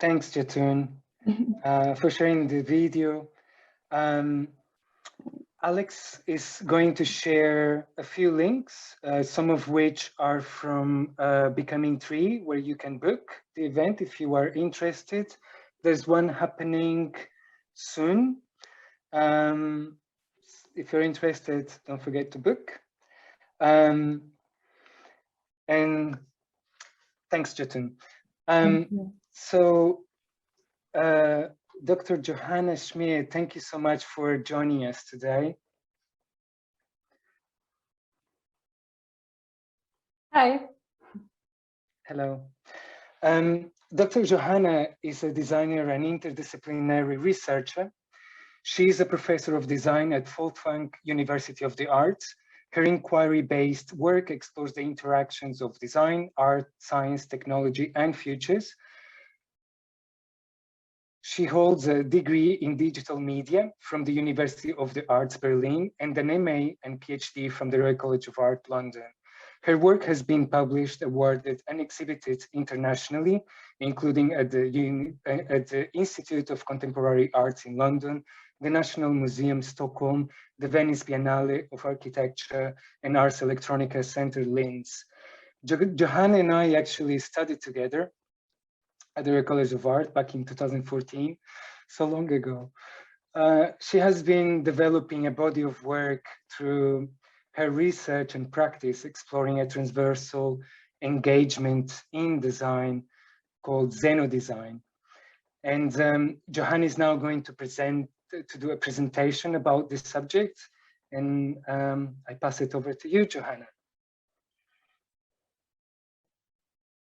Thanks, Jatun, for sharing the video. Alex is going to share a few links, some of which are from Becoming Tree, where you can book the event if you are interested. There's one happening soon. If you're interested, don't forget to book. And thanks, Jatun. So, Dr. Johanna Schmied, thank you so much for joining us today. Hi. Hello. Dr. Johanna is a designer and interdisciplinary researcher. She is a professor of design at Folkwang University of the Arts. Her inquiry-based work explores the interactions of design, art, science, technology, and futures. She holds a degree in digital media from the University of the Arts Berlin and an MA and PhD from the Royal College of Art London. Her work has been published, awarded, and exhibited internationally, including at the Institute of Contemporary Arts in London, the National Museum Stockholm, the Venice Biennale of Architecture, and Ars Electronica Center Linz. Johanna and I actually studied together at the Royal College of Art back in 2014, so long ago. She has been developing a body of work through her research and practice, exploring a transversal engagement in design called Xenodesign. And Johanna is now going to do a presentation about this subject. And I pass it over to you, Johanna.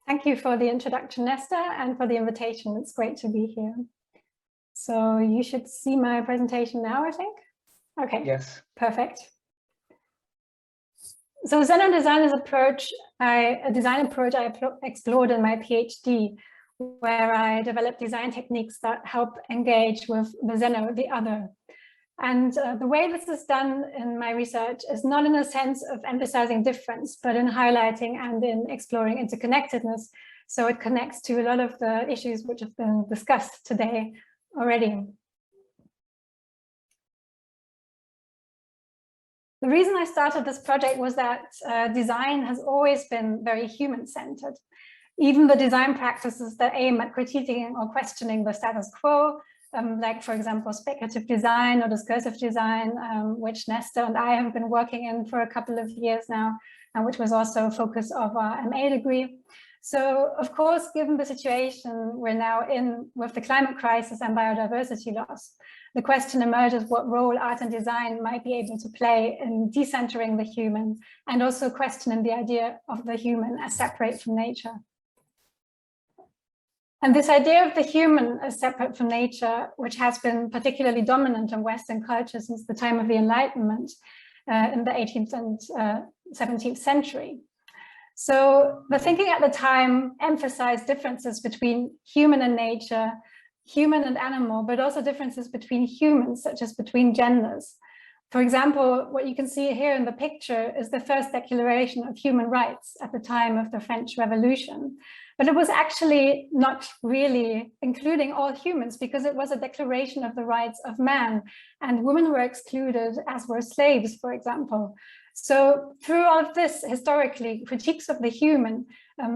Thank you for the introduction, Nesta, and for the invitation. It's great to be here. So you should see my presentation now, I think. Okay. Yes. Perfect. So Xenodesign is a design approach I explored in my PhD, where I developed design techniques that help engage with the Xeno, the other. And the way this is done in my research is not in a sense of emphasizing difference, but in highlighting and in exploring interconnectedness. So it connects to a lot of the issues which have been discussed today already. The reason I started this project was that design has always been very human-centered. Even the design practices that aim at critiquing or questioning the status quo, like, for example, speculative design or discursive design, which Nesta and I have been working in for a couple of years now, and which was also a focus of our MA degree. So, of course, given the situation we're now in with the climate crisis and biodiversity loss, the question emerges what role art and design might be able to play in decentering the human and also questioning the idea of the human as separate from nature. And this idea of the human as separate from nature, which has been particularly dominant in Western culture since the time of the Enlightenment in the 18th and 17th century. So the thinking at the time emphasized differences between human and nature, human and animal, but also differences between humans, such as between genders. For example, what you can see here in the picture is the first declaration of human rights at the time of the French Revolution. But it was actually not really including all humans because it was a declaration of the rights of man, and women were excluded, as were slaves, for example. So through all of this, historically, critiques of the human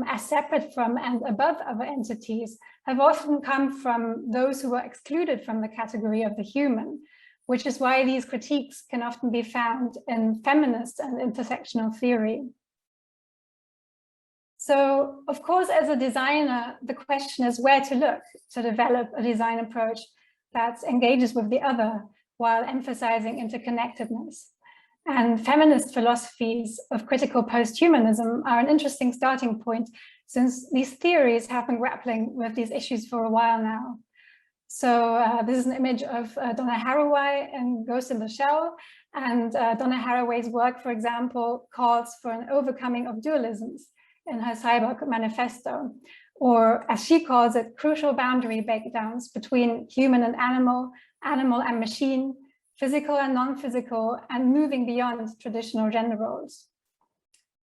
as separate from and above other entities have often come from those who were excluded from the category of the human, which is why these critiques can often be found in feminist and intersectional theory. So, of course, as a designer, the question is where to look to develop a design approach that engages with the other while emphasizing interconnectedness. And feminist philosophies of critical post-humanism are an interesting starting point, since these theories have been grappling with these issues for a while now. So this is an image of Donna Haraway in Ghost in the Shell. And Donna Haraway's work, for example, calls for an overcoming of dualisms in her Cyborg Manifesto, or as she calls it, crucial boundary breakdowns between human and animal, animal and machine, physical and non-physical, and moving beyond traditional gender roles.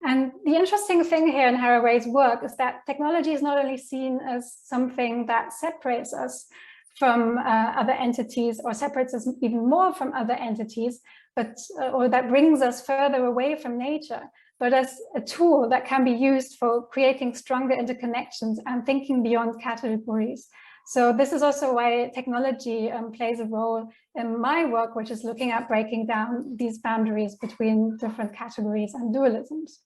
And the interesting thing here in Haraway's work is that technology is not only seen as something that separates us from other entities or separates us even more from other entities, but or that brings us further away from nature, but as a tool that can be used for creating stronger interconnections and thinking beyond categories. So this is also why technology plays a role in my work, which is looking at breaking down these boundaries between different categories and dualisms.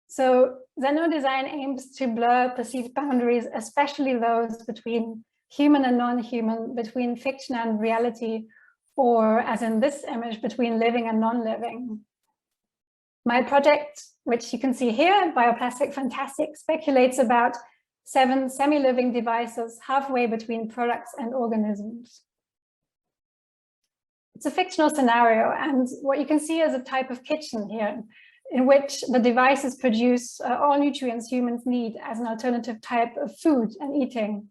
So Xenodesign aims to blur perceived boundaries, especially those between human and non-human, between fiction and reality, or as in this image, between living and non-living. My project, which you can see here, Bioplastic Fantastic, speculates about 7 semi-living devices halfway between products and organisms. It's a fictional scenario, and what you can see is a type of kitchen here, in which the devices produce all nutrients humans need as an alternative type of food and eating.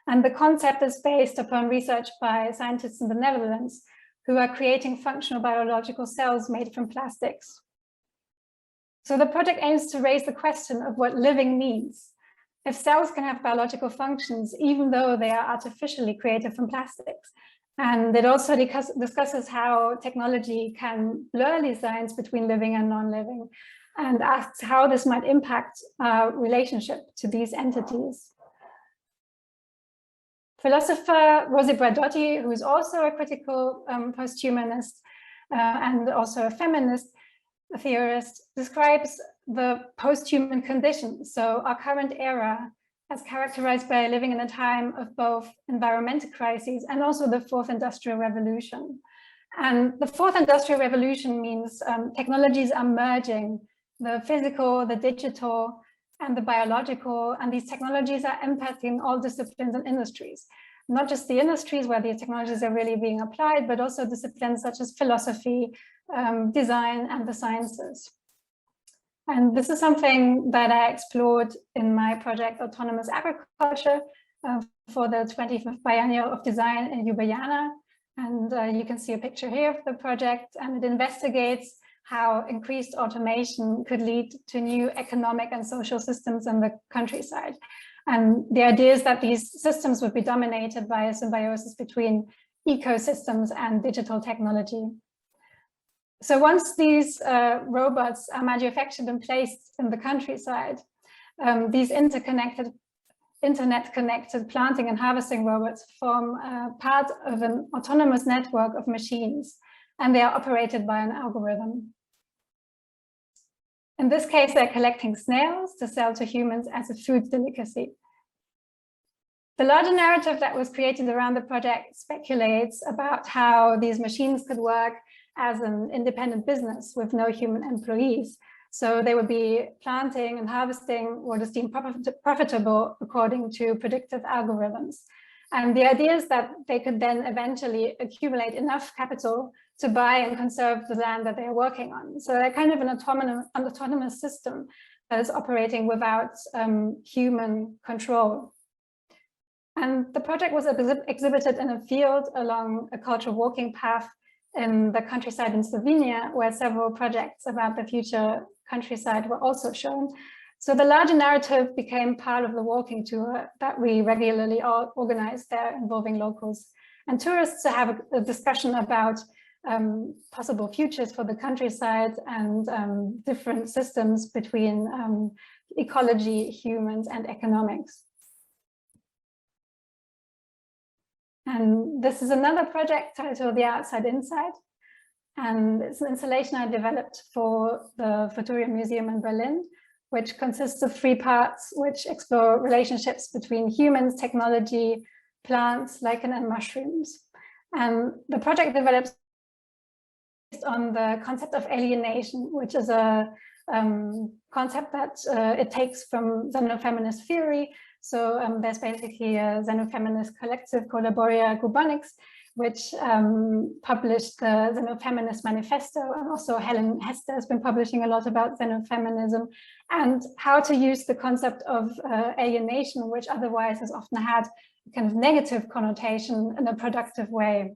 And the concept is based upon research by scientists in the Netherlands who are creating functional biological cells made from plastics. So the project aims to raise the question of what living means. If cells can have biological functions, even though they are artificially created from plastics. And it also discusses how technology can blur these lines between living and non-living, and asks how this might impact our relationship to these entities. Philosopher Rosi Braidotti, who is also a critical post-humanist and also a feminist theorist, describes the post-human condition, so our current era, as characterized by living in a time of both environmental crises and also the fourth industrial revolution. And the fourth industrial revolution means technologies are merging the physical, the digital, and the biological, and these technologies are impacting all disciplines and industries. Not just the industries where these technologies are really being applied, but also disciplines such as philosophy, design, and the sciences. And this is something that I explored in my project Autonomous Agriculture for the 25th Biennial of Design in Ljubljana. And you can see a picture here of the project, and it investigates how increased automation could lead to new economic and social systems in the countryside. And the idea is that these systems would be dominated by a symbiosis between ecosystems and digital technology. So once these robots are manufactured and placed in the countryside, these internet-connected planting and harvesting robots form part of an autonomous network of machines, and they are operated by an algorithm. In this case, they're collecting snails to sell to humans as a food delicacy. The larger narrative that was created around the project speculates about how these machines could work as an independent business with no human employees. So they would be planting and harvesting what is deemed profitable according to predictive algorithms. And the idea is that they could then eventually accumulate enough capital to buy and conserve the land that they're working on. So they're kind of an autonomous system that is operating without human control. And the project was exhibited in a field along a cultural walking path in the countryside in Slovenia, where several projects about the future countryside were also shown. So the larger narrative became part of the walking tour that we regularly organize there, involving locals and tourists to have a discussion about possible futures for the countryside and different systems between ecology, humans, and economics. And this is another project titled The Outside Inside. And it's an installation I developed for the Futurium Museum in Berlin, which consists of 3 parts, which explore relationships between humans, technology, plants, lichen, and mushrooms. And the project develops based on the concept of alienation, which is a concept that it takes from xenofeminist theory. So there's basically a xenofeminist collective, Collaboria Gubonics, which published the Xenofeminist Manifesto, and also Helen Hester has been publishing a lot about xenofeminism and how to use the concept of alienation, which otherwise has often had a kind of negative connotation, in a productive way.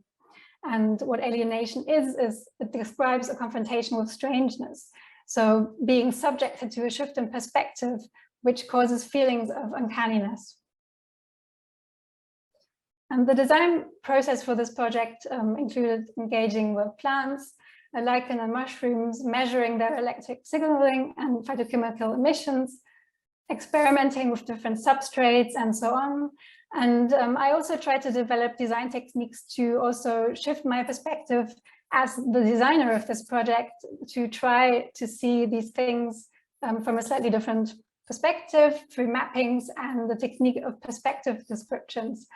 And what alienation is it describes a confrontation with strangeness. So being subjected to a shift in perspective, which causes feelings of uncanniness. And the design process for this project included engaging with plants, lichen and mushrooms, measuring their electric signaling and phytochemical emissions, experimenting with different substrates and so on. And I also tried to develop design techniques to also shift my perspective as the designer of this project, to try to see these things from a slightly different perspective through mappings and the technique of perspective descriptions.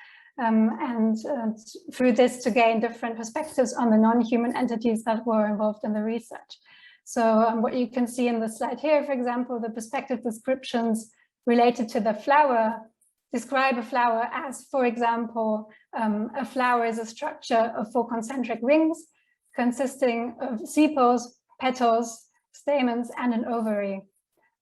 Through this to gain different perspectives on the non-human entities that were involved in the research. So what you can see in the slide here, for example, the perspective descriptions related to the flower describe a flower as, for example, a flower is a structure of 4 concentric rings consisting of sepals, petals, stamens, and an ovary.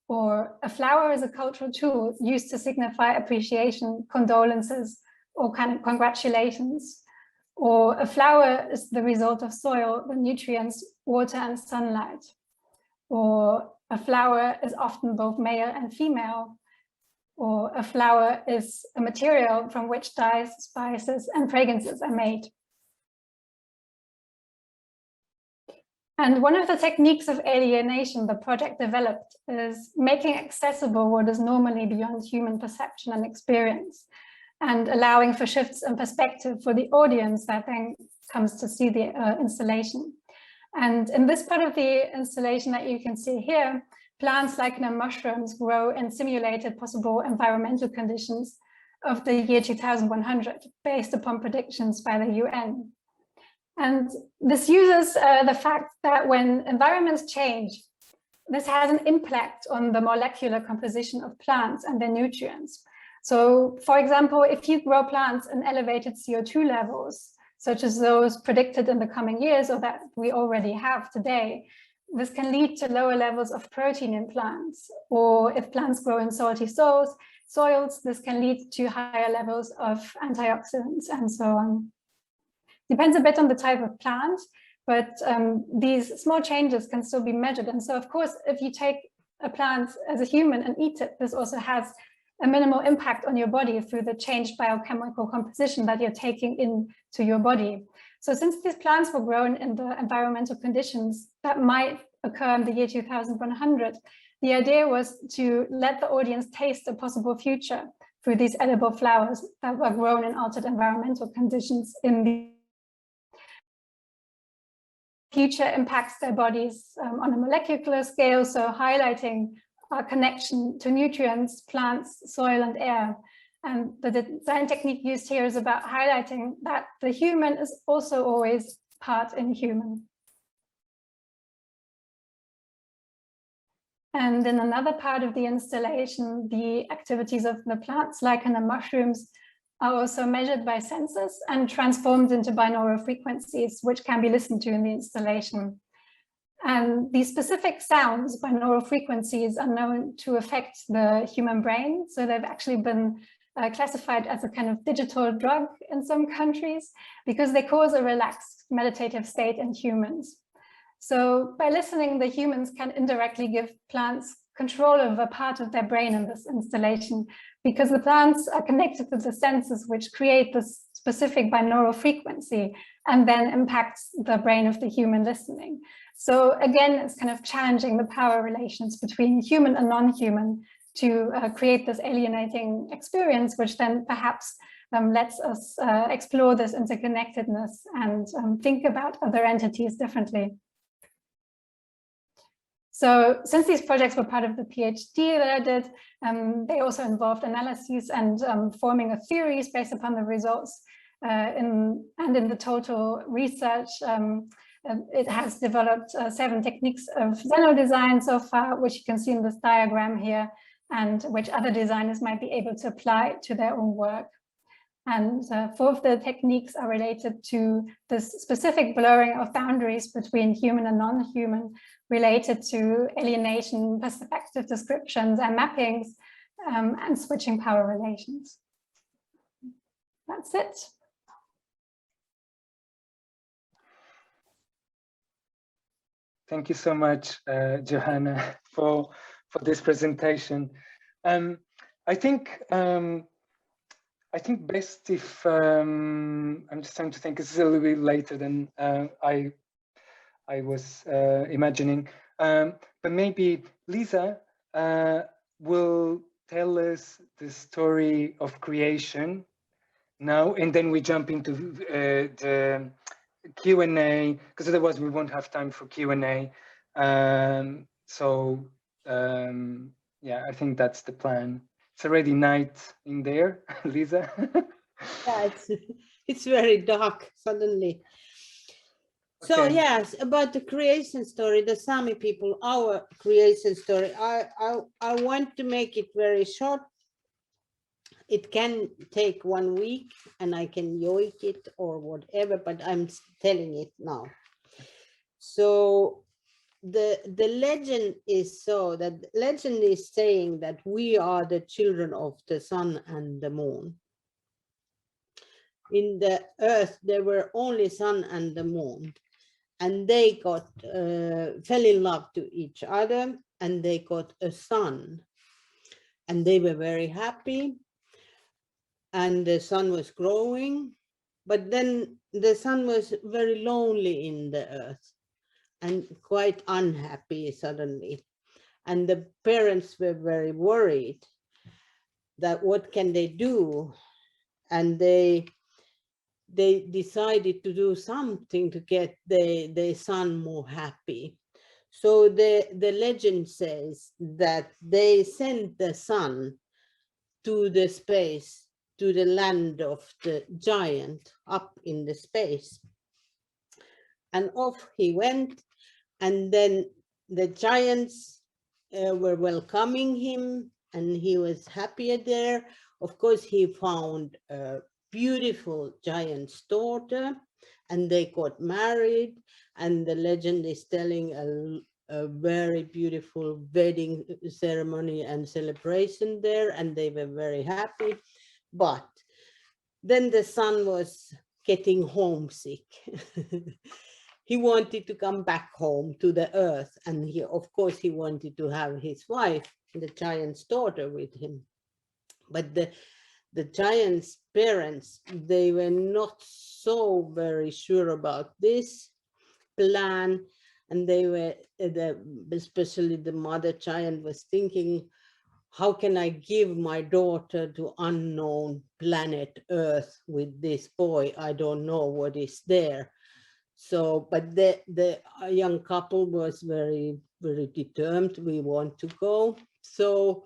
Or a flower is a cultural tool used to signify appreciation, condolences, or kind of congratulations. Or a flower is the result of soil, the nutrients, water, and sunlight. Or a flower is often both male and female. Or a flower is a material from which dyes, spices, and fragrances are made. And one of the techniques of alienation the project developed is making accessible what is normally beyond human perception and experience. and allowing for shifts in perspective for the audience that then comes to see the installation. And in this part of the installation that you can see here, plants lichen mushrooms grow in simulated possible environmental conditions of the year 2100, based upon predictions by the UN. And this uses the fact that when environments change, this has an impact on the molecular composition of plants and their nutrients. So, for example, if you grow plants in elevated CO2 levels, such as those predicted in the coming years or that we already have today, this can lead to lower levels of protein in plants. Or if plants grow in salty soils, this can lead to higher levels of antioxidants and so on. Depends a bit on the type of plant, but these small changes can still be measured. And so, of course, if you take a plant as a human and eat it, this also has a minimal impact on your body through the changed biochemical composition that you're taking into your body. So since these plants were grown in the environmental conditions that might occur in the year 2100, the idea was to let the audience taste a possible future through these edible flowers that were grown in altered environmental conditions in the future impacts their bodies on a molecular scale, so highlighting our connection to nutrients, plants, soil, and air. And the design technique used here is about highlighting that the human is also always part inhuman. And in another part of the installation, the activities of the plants, lichen and mushrooms, are also measured by sensors and transformed into binaural frequencies, which can be listened to in the installation. And these specific sounds, binaural frequencies, are known to affect the human brain. So they've actually been classified as a kind of digital drug in some countries because they cause a relaxed meditative state in humans. So by listening, the humans can indirectly give plants control over part of their brain in this installation, because the plants are connected to the senses which create this specific binaural frequency and then impacts the brain of the human listening. So again, it's kind of challenging the power relations between human and non-human to create this alienating experience, which then perhaps lets us explore this interconnectedness and think about other entities differently. So since these projects were part of the PhD that I did, they also involved analyses and forming of theories based upon the results. In the total research, it has developed 7 techniques of xenodesign so far, which you can see in this diagram here, and which other designers might be able to apply to their own work. And 4 of the techniques are related to this specific blurring of boundaries between human and non-human, related to alienation, perspective descriptions and mappings, and switching power relations. That's it. Thank you so much, Johanna, for this presentation. I think best if I'm just trying to think. This is a little bit later than I was imagining, but maybe Lisa will tell us the story of creation now, and then we jump into the Q&A, because otherwise we won't have time for Q&A. Yeah, I think that's the plan. It's already night in there, Lisa. Yeah, it's very dark suddenly. Okay. So yes, about the creation story, the Sami people, our creation story, I want to make it very short. It can take 1 week and I can yoik it or whatever, but I'm telling it now. So the legend is so that legend is saying that we are the children of the sun and the moon. In the earth, there were only sun and the moon, and they got fell in love to each other, and they got a son, and they were very happy. And the sun was growing, but then the sun was very lonely in the earth and quite unhappy suddenly. And the parents were very worried that what can they do and they decided to do something to get their son more happy. So the legend says that they sent the son to the space, to the land of the giant up in the space. And off he went, and then the giants were welcoming him, and he was happier there. Of course, he found a beautiful giant's daughter, and they got married, and the legend is telling a very beautiful wedding ceremony and celebration there, and they were very happy. But then the son was getting homesick. He wanted to come back home to the earth, and he, of course, he wanted to have his wife, the giant's daughter, with him. But the giant's parents, they were not so very sure about this plan, and they were, especially the mother giant was thinking, how can I give my daughter to unknown planet Earth with this boy? I don't know what is there. So, but the young couple was very, very determined. We want to go. So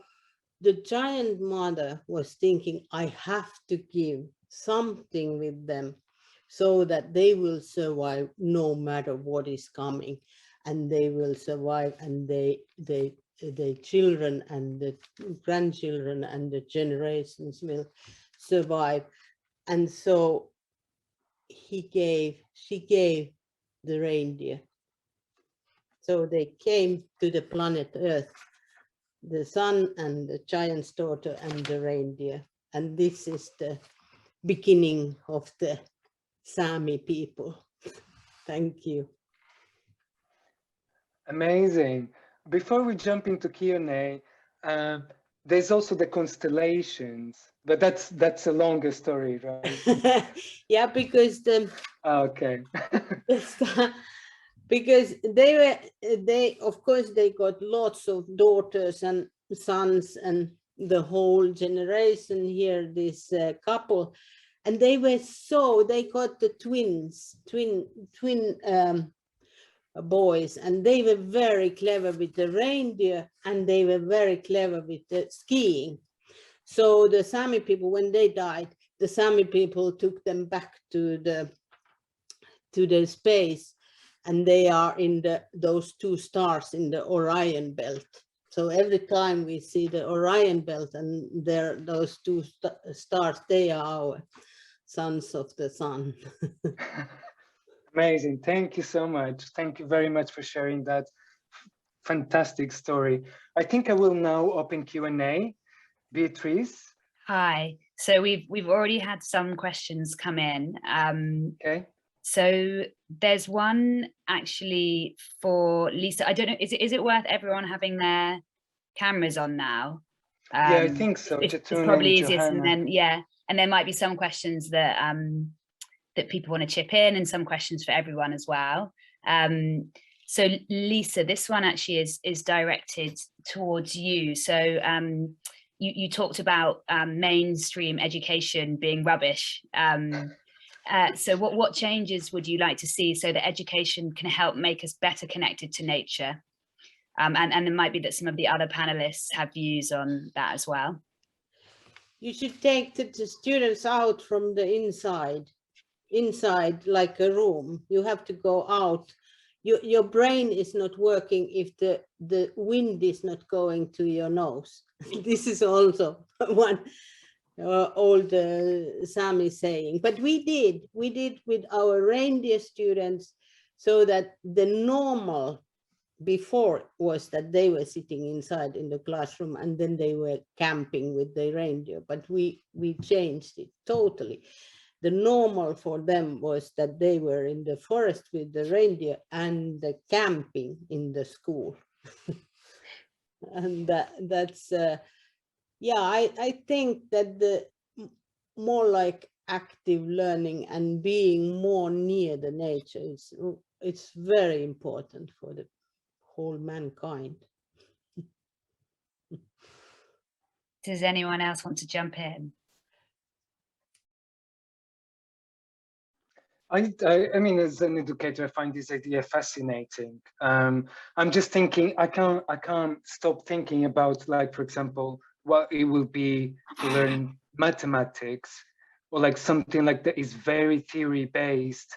the giant mother was thinking, I have to give something with them so that they will survive no matter what is coming, and they will survive, and the children and the grandchildren and the generations will survive. And so she gave the reindeer. So they came to the planet Earth, the son and the giant's daughter and the reindeer. And this is the beginning of the Sami people. Thank you. Amazing. Before we jump into Q&A, there's also the constellations, but that's a longer story, right? Yeah, because Okay. because they of course they got lots of daughters and sons and the whole generation here, this couple, and they got the twin boys, and they were very clever with the reindeer, and they were very clever with the skiing. So the Sami people, when they died, the Sami people took them back to the space, and they are in those two stars in the Orion belt. So every time we see the Orion belt and those two stars, they are our sons of the sun. Amazing. Thank you so much. Thank you very much for sharing that fantastic story. I think I will now open Q&A. Beatrice. Hi. So we've already had some questions come in. Okay. So there's one actually for Lisa. I don't know, is it worth everyone having their cameras on now? Yeah, I think so. It's probably easiest, and then and there might be some questions that that people want to chip in, and some questions for everyone as well. So Lisa, this one actually is directed towards you. So you talked about mainstream education being rubbish. So what changes would you like to see so that education can help make us better connected to nature? And it might be that some of the other panelists have views on that as well. You should take the students out from the inside like a room. You have to go out. Your brain is not working if the wind is not going to your nose. This is also one old Sami saying. But we did with our reindeer students, so that the normal before was that they were sitting inside in the classroom, and then they were camping with the reindeer. But we changed it totally. The normal for them was that they were in the forest with the reindeer and the camping in the school. And that's yeah, I think that the more like active learning and being more near the nature it's very important for the whole mankind. Does anyone else want to jump in? I mean, as an educator, I find this idea fascinating. I'm just thinking, I can't stop thinking about, like, for example, what it will be to learn mathematics, or like something like that is very theory based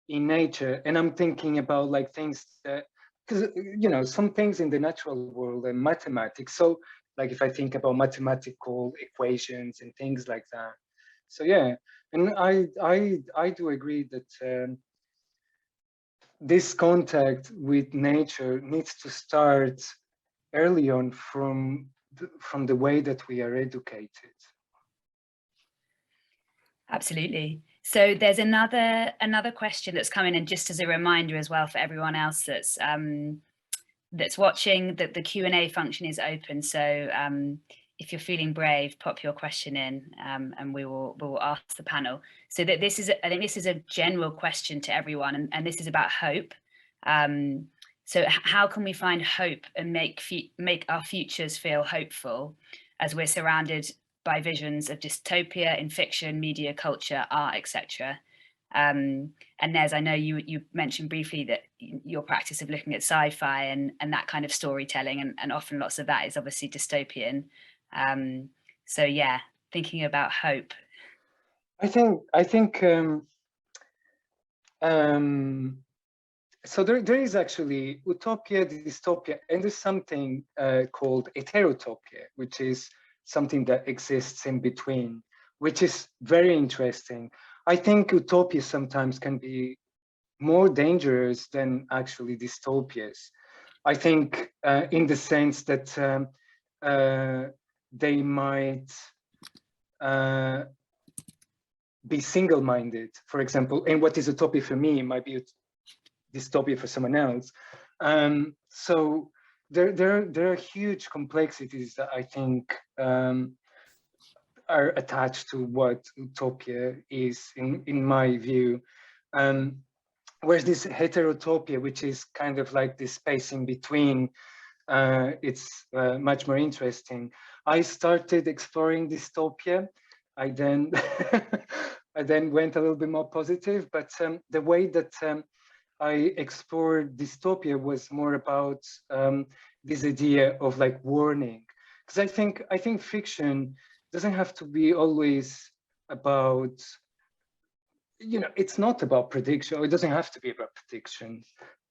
in nature. And I'm thinking about like things that, because you know, some things in the natural world and mathematics. So like if I think about mathematical equations and things like that. So yeah, and I do agree that this contact with nature needs to start early on from the way that we are educated. Absolutely. So there's another question that's coming in, just as a reminder as well for everyone else that's watching, that the Q&A function is open. So if you're feeling brave, pop your question in, and we will ask the panel. So that I think this is a general question to everyone, and this is about hope. So how can we find hope and make our futures feel hopeful as we're surrounded by visions of dystopia in fiction, media, culture, art, etc. And Nez, I know you mentioned briefly that your practice of looking at sci-fi and that kind of storytelling, and often lots of that is obviously dystopian. So yeah, thinking about hope. I think so there is actually utopia, dystopia, and there's something called heterotopia, which is something that exists in between, which is very interesting. I think utopia sometimes can be more dangerous than actually dystopias. I think in the sense that they might be single-minded, for example, and what is utopia for me might be dystopia for someone else. So there are huge complexities that I think are attached to what utopia is, in my view. Whereas this heterotopia, which is kind of like this space in between, it's much more interesting. I started exploring dystopia. I then I then went a little bit more positive, but the way that I explored dystopia was more about this idea of like warning, because I think fiction doesn't have to be always about, you know, it's not about prediction. It doesn't have to be about prediction.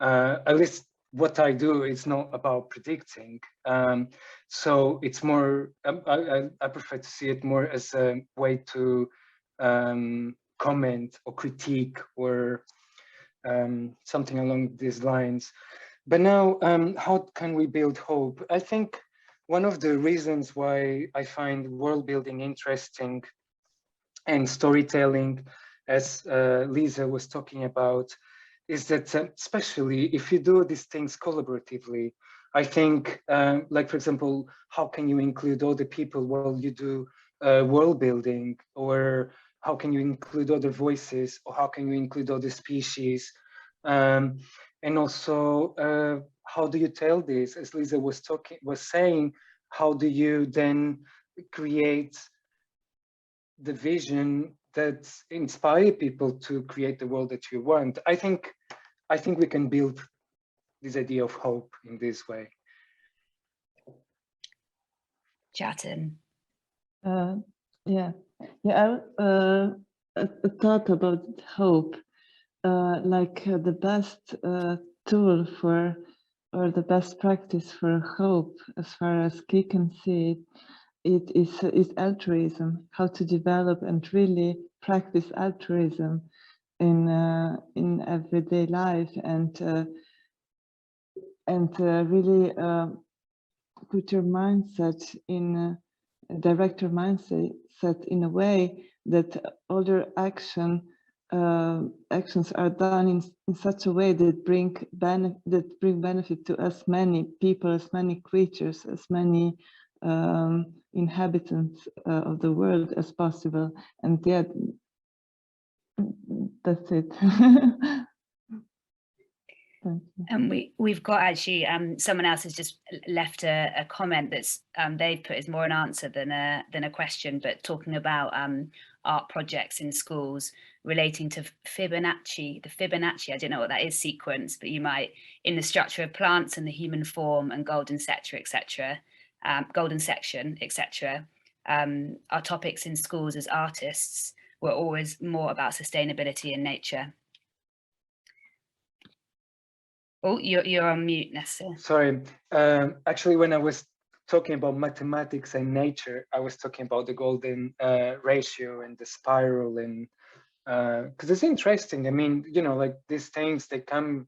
At least what I do is not about predicting. So it's more, I prefer to see it more as a way to comment or critique or something along these lines. But now, how can we build hope? I think one of the reasons why I find world building interesting and storytelling, as Lisa was talking about, is that especially if you do these things collaboratively, I think, like, for example, how can you include all the people while you do world building? Or how can you include other voices? Or how can you include other species? And also, how do you tell this? As Lisa was saying, how do you then create the vision that inspire people to create the world that you want? I think we can build this idea of hope in this way. Jatin. Yeah, I thought about hope, the best tool for, or the best practice for hope, as far as Key can see it is altruism. How to develop and really practice altruism in everyday life, and really put your mindset in direct your mindset in a way that other actions are done in such a way that bring benefit to as many people, as many creatures, as many inhabitants of the world as possible. And yet, that's it. And we've got actually someone else has just left a comment that's they've put is more an answer than a question, but talking about art projects in schools. relating to Fibonacci, the Fibonacci, I don't know what that is, sequence, but you might, in the structure of plants and the human form and golden section, etc. Our topics in schools as artists were always more about sustainability and nature. Oh, you're on mute, Nessa. Sorry, actually, when I was talking about mathematics and nature, I was talking about the golden ratio and the spiral, and because it's interesting. I mean, you know, like these things, they come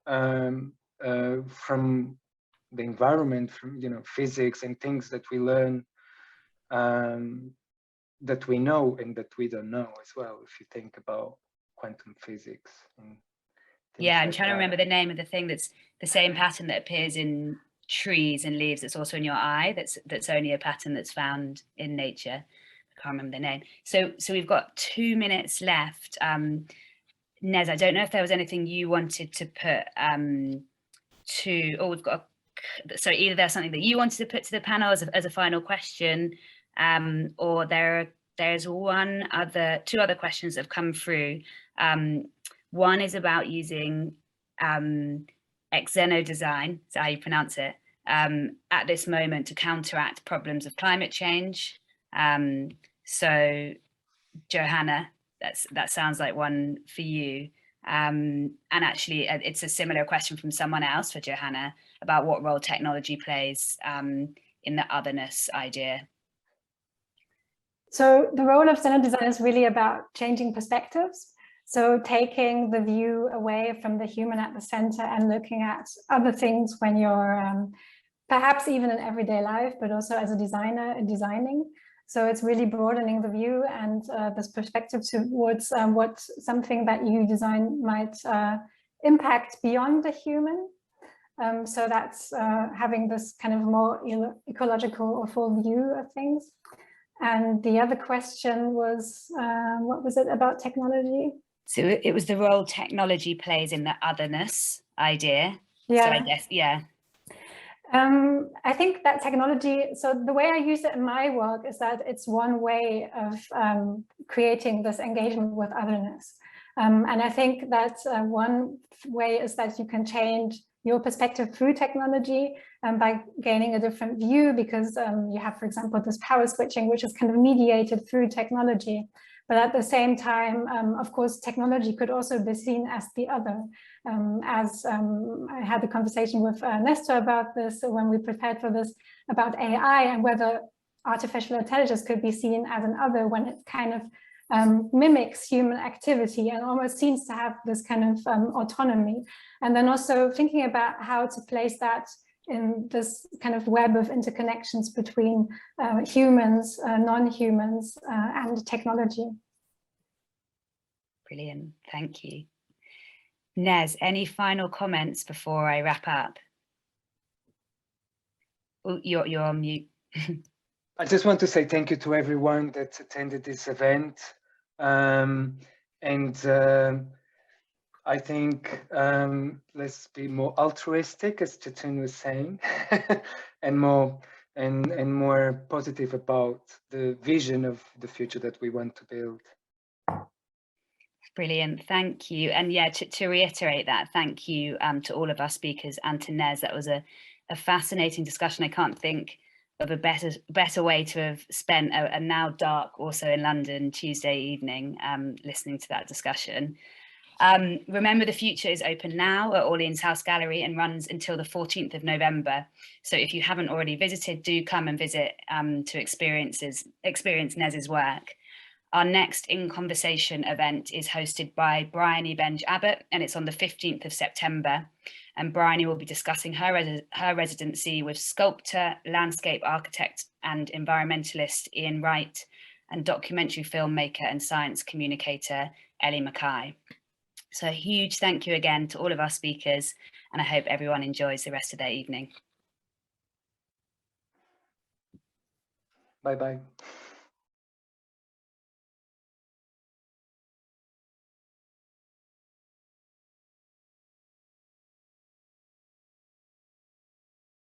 from the environment, from, you know, physics and things that we learn, that we know and that we don't know as well, if you think about quantum physics. And yeah, I'm like trying to remember the name of the thing that's the same pattern that appears in trees and leaves that's also in your eye, that's only a pattern that's found in nature. I can't remember the name. So we've got 2 minutes left. Nez, I don't know if there was anything you wanted to put we've got so either there's something that you wanted to put to the panel as a final question, or there's two other questions that have come through. One is about using Xenodesign, is how you pronounce it, at this moment to counteract problems of climate change. So Johanna, that sounds like one for you. And actually it's a similar question from someone else for Johanna about what role technology plays in the otherness idea. So the role of Xenodesign is really about changing perspectives. So taking the view away from the human at the center and looking at other things when you're perhaps even in everyday life, but also as a designer designing. So it's really broadening the view and this perspective towards what something that you design might impact beyond the human. So that's having this kind of more ecological or full view of things. And the other question was, what was it about technology? So it was the role technology plays in the otherness idea. Yeah. So I guess, yeah. I think that technology, so the way I use it in my work is that it's one way of creating this engagement with otherness. And I think that one way is that you can change your perspective through technology by gaining a different view, because you have, for example, this power switching, which is kind of mediated through technology. But at the same time, of course, technology could also be seen as the other. I had a conversation with Nestor about this when we prepared for this, about AI and whether artificial intelligence could be seen as an other when it kind of mimics human activity and almost seems to have this kind of autonomy. And then also thinking about how to place that in this kind of web of interconnections between humans, non-humans, and technology. Brilliant, thank you. Nez, any final comments before I wrap up? Oh, you're on mute. I just want to say thank you to everyone that attended this event. I think let's be more altruistic, as Chetun was saying, and more positive about the vision of the future that we want to build. Brilliant, thank you. And yeah, to reiterate that, thank you to all of our speakers and to Nez. That was a fascinating discussion. I can't think of a better way to have spent a now dark, also in London, Tuesday evening, listening to that discussion. Remember, the Future is open now at Orleans House Gallery and runs until the 14th of November. So if you haven't already visited, do come and visit to experience Nez's work. Our next In Conversation event is hosted by Bryony Benj-Abbott, and it's on the 15th of September. And Bryony will be discussing her residency with sculptor, landscape architect, and environmentalist Ian Wright, and documentary filmmaker and science communicator Ellie Mackay. So a huge thank you again to all of our speakers, and I hope everyone enjoys the rest of their evening. Bye-bye.